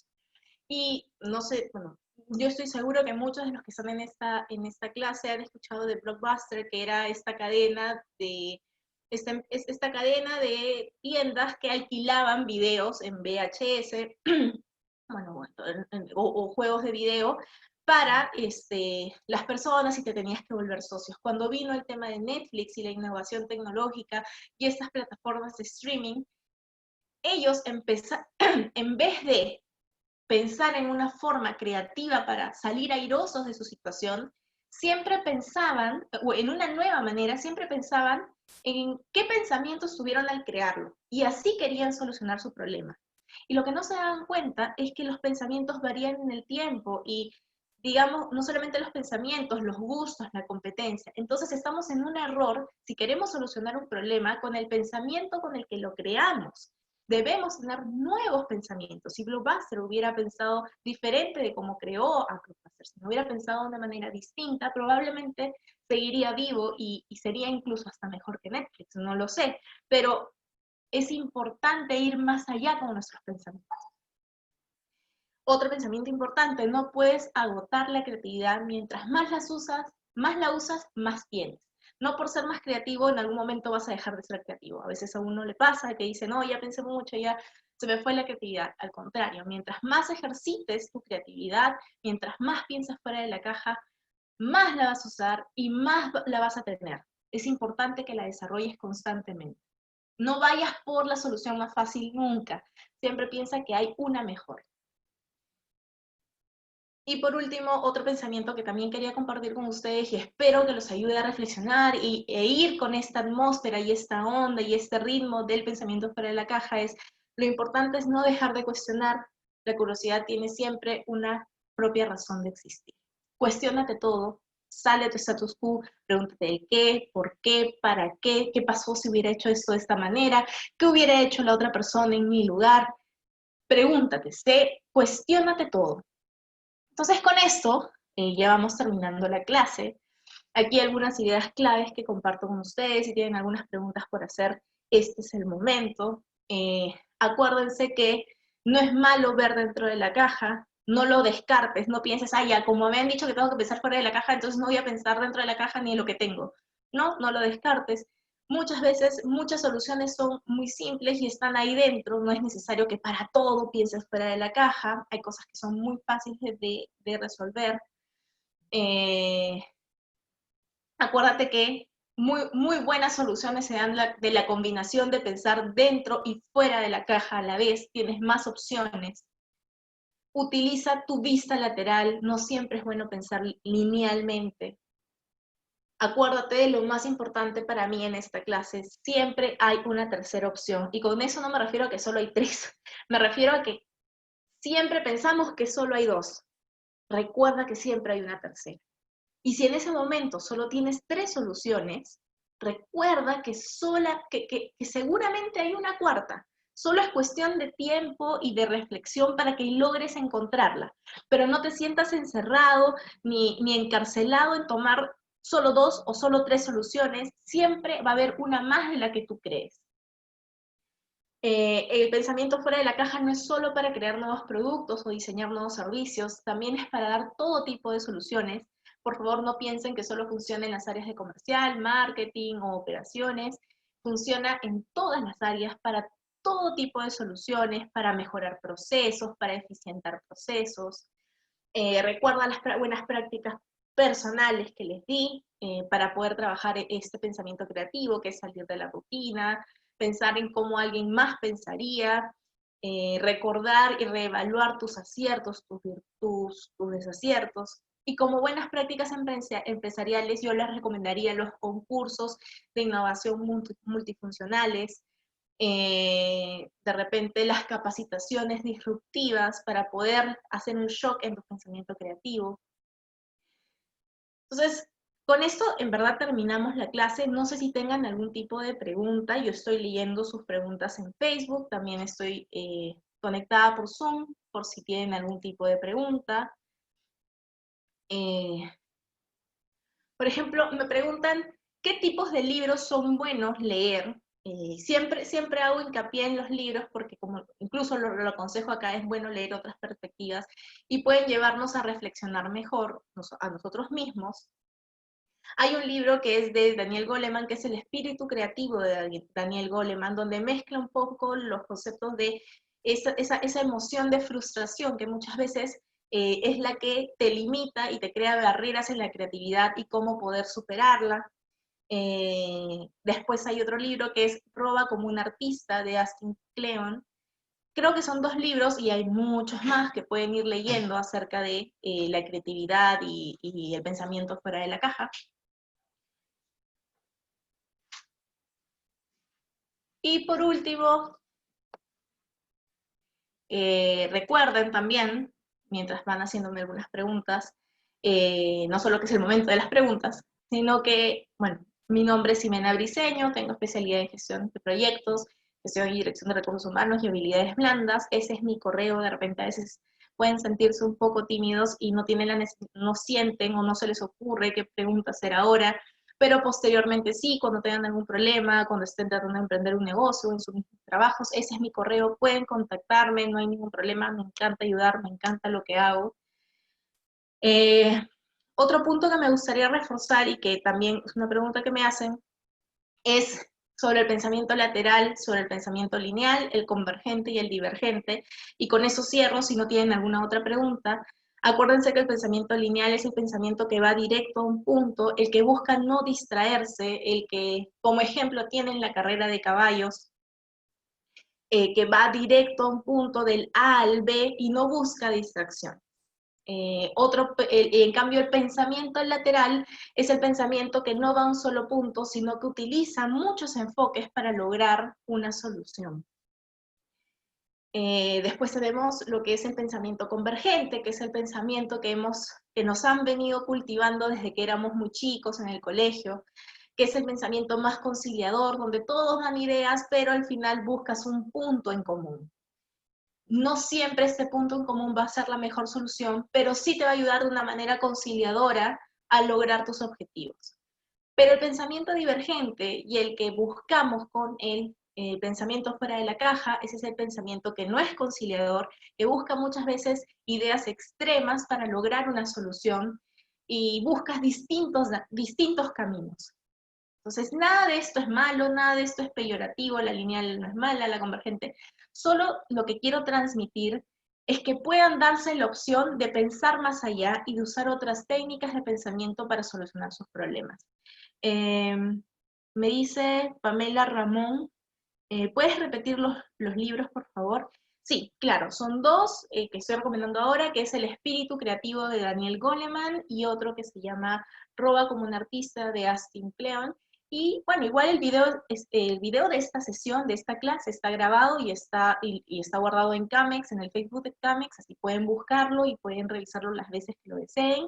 Y no sé, bueno, yo estoy seguro que muchos de los que están en esta clase han escuchado de Blockbuster, que era esta cadena de tiendas que alquilaban videos en VHS, bueno, o juegos de video para las personas y te tenías que volver socios. Cuando vino el tema de Netflix y la innovación tecnológica y estas plataformas de streaming, ellos empezaron, en vez de pensar en una forma creativa para salir airosos de su situación, siempre pensaban, o en una nueva manera, siempre pensaban en qué pensamientos tuvieron al crearlo, y así querían solucionar su problema. Y lo que no se dan cuenta es que los pensamientos varían en el tiempo y, digamos, no solamente los pensamientos, los gustos, la competencia. Entonces estamos en un error si queremos solucionar un problema con el pensamiento con el que lo creamos. Debemos tener nuevos pensamientos. Si Blockbuster hubiera pensado diferente de cómo creó a Blockbuster, si no hubiera pensado de una manera distinta, probablemente seguiría vivo y sería incluso hasta mejor que Netflix, no lo sé. Pero es importante ir más allá con nuestros pensamientos. Otro pensamiento importante, no puedes agotar la creatividad. Mientras más la usas, más tienes. No por ser más creativo, en algún momento vas a dejar de ser creativo. A veces a uno le pasa que dice, no, ya pensé mucho, ya se me fue la creatividad. Al contrario, mientras más ejercites tu creatividad, mientras más piensas fuera de la caja, más la vas a usar y más la vas a tener. Es importante que la desarrolles constantemente. No vayas por la solución más fácil nunca. Siempre piensa que hay una mejor. Y por último, otro pensamiento que también quería compartir con ustedes y espero que los ayude a reflexionar e ir con esta atmósfera y esta onda y este ritmo del pensamiento fuera de la caja es, lo importante es no dejar de cuestionar. La curiosidad tiene siempre una propia razón de existir. Cuestiónate todo, sale de tu status quo, pregúntate el qué, por qué, para qué pasó si hubiera hecho esto de esta manera, qué hubiera hecho la otra persona en mi lugar. Pregúntate, cuestiónate todo. Entonces con esto ya vamos terminando la clase. Aquí algunas ideas claves que comparto con ustedes. Si tienen algunas preguntas por hacer, este es el momento. Acuérdense que no es malo ver dentro de la caja, no lo descartes, no pienses, ya, como me han dicho que tengo que pensar fuera de la caja, entonces no voy a pensar dentro de la caja ni en lo que tengo. No lo descartes. Muchas veces, muchas soluciones son muy simples y están ahí dentro, no es necesario que para todo pienses fuera de la caja, hay cosas que son muy fáciles de resolver. Acuérdate que muy buenas soluciones se dan de la combinación de pensar dentro y fuera de la caja a la vez, tienes más opciones. Utiliza tu vista lateral, no siempre es bueno pensar linealmente. Acuérdate de lo más importante para mí en esta clase, siempre hay una tercera opción. Y con eso no me refiero a que solo hay tres, me refiero a que siempre pensamos que solo hay dos. Recuerda que siempre hay una tercera. Y si en ese momento solo tienes tres soluciones, recuerda que seguramente hay una cuarta. Solo es cuestión de tiempo y de reflexión para que logres encontrarla. Pero no te sientas encerrado ni encarcelado en tomar solo dos o solo tres soluciones. Siempre va a haber una más de la que tú crees. El pensamiento fuera de la caja no es solo para crear nuevos productos o diseñar nuevos servicios, también es para dar todo tipo de soluciones. Por favor, no piensen que solo funciona en las áreas de comercial, marketing o operaciones. Funciona en todas las áreas para todo tipo de soluciones, para mejorar procesos, para eficientar procesos. Recuerda las buenas prácticas personales que les di para poder trabajar este pensamiento creativo, que es salir de la rutina, pensar en cómo alguien más pensaría, recordar y reevaluar tus aciertos, tus desaciertos. Y como buenas prácticas empresariales, yo les recomendaría los concursos de innovación multifuncionales, de repente las capacitaciones disruptivas para poder hacer un shock en tu pensamiento creativo. Entonces, con esto en verdad terminamos la clase. No sé si tengan algún tipo de pregunta. Yo estoy leyendo sus preguntas en Facebook. También estoy conectada por Zoom, por si tienen algún tipo de pregunta. Por ejemplo, me preguntan, ¿qué tipos de libros son buenos leer? Siempre hago hincapié en los libros porque como incluso lo aconsejo acá, es bueno leer otras perspectivas y pueden llevarnos a reflexionar mejor a nosotros mismos. Hay un libro que es de Daniel Goleman, que es El espíritu creativo de Daniel Goleman, donde mezcla un poco los conceptos de esa emoción de frustración que muchas veces es la que te limita y te crea barreras en la creatividad y cómo poder superarla. Después hay otro libro que es Roba como un artista, de Austin Kleon. Creo que son 2 libros y hay muchos más que pueden ir leyendo acerca de la creatividad y el pensamiento fuera de la caja. Y por último, recuerden también, mientras van haciéndome algunas preguntas, no solo que es el momento de las preguntas, sino que, bueno, mi nombre es Ximena Briceño, tengo especialidad en gestión de proyectos, gestión y dirección de recursos humanos y habilidades blandas. Ese es mi correo. De repente a veces pueden sentirse un poco tímidos y no sienten o no se les ocurre qué pregunta hacer ahora, pero posteriormente sí, cuando tengan algún problema, cuando estén tratando de emprender un negocio, en sus trabajos, ese es mi correo, pueden contactarme, no hay ningún problema, me encanta ayudar, me encanta lo que hago. Otro punto que me gustaría reforzar y que también es una pregunta que me hacen es sobre el pensamiento lateral, sobre el pensamiento lineal, el convergente y el divergente. Y con eso cierro, si no tienen alguna otra pregunta. Acuérdense que el pensamiento lineal es el pensamiento que va directo a un punto, el que busca no distraerse, el que, como ejemplo, tienen la carrera de caballos, que va directo a un punto del A al B y no busca distracción. En cambio, el pensamiento lateral es el pensamiento que no va a un solo punto, sino que utiliza muchos enfoques para lograr una solución. Después tenemos lo que es el pensamiento convergente, que es el pensamiento que nos han venido cultivando desde que éramos muy chicos en el colegio, que es el pensamiento más conciliador, donde todos dan ideas, pero al final buscas un punto en común. No siempre este punto en común va a ser la mejor solución, pero sí te va a ayudar de una manera conciliadora a lograr tus objetivos. Pero el pensamiento divergente y el que buscamos con el pensamiento fuera de la caja, ese es el pensamiento que no es conciliador, que busca muchas veces ideas extremas para lograr una solución y buscas distintos caminos. Entonces, nada de esto es malo, nada de esto es peyorativo, la lineal no es mala, la convergente. Solo lo que quiero transmitir es que puedan darse la opción de pensar más allá y de usar otras técnicas de pensamiento para solucionar sus problemas. Me dice Pamela Ramón, ¿puedes repetir los libros, por favor? Sí, claro, son 2 que estoy recomendando ahora, que es El espíritu creativo de Daniel Goleman y otro que se llama Roba como un artista de Austin Kleon. Y bueno, igual el video de esta sesión, de esta clase, está grabado y está guardado en Camex, en el Facebook de Camex, así pueden buscarlo y pueden revisarlo las veces que lo deseen.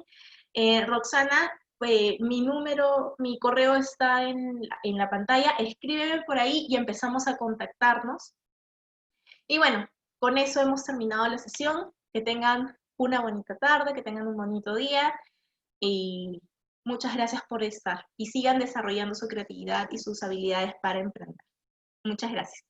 Roxana, mi correo está en la pantalla, escríbeme por ahí y empezamos a contactarnos. Y bueno, con eso hemos terminado la sesión. Que tengan una bonita tarde, que tengan un bonito día y muchas gracias por estar y sigan desarrollando su creatividad y sus habilidades para emprender. Muchas gracias.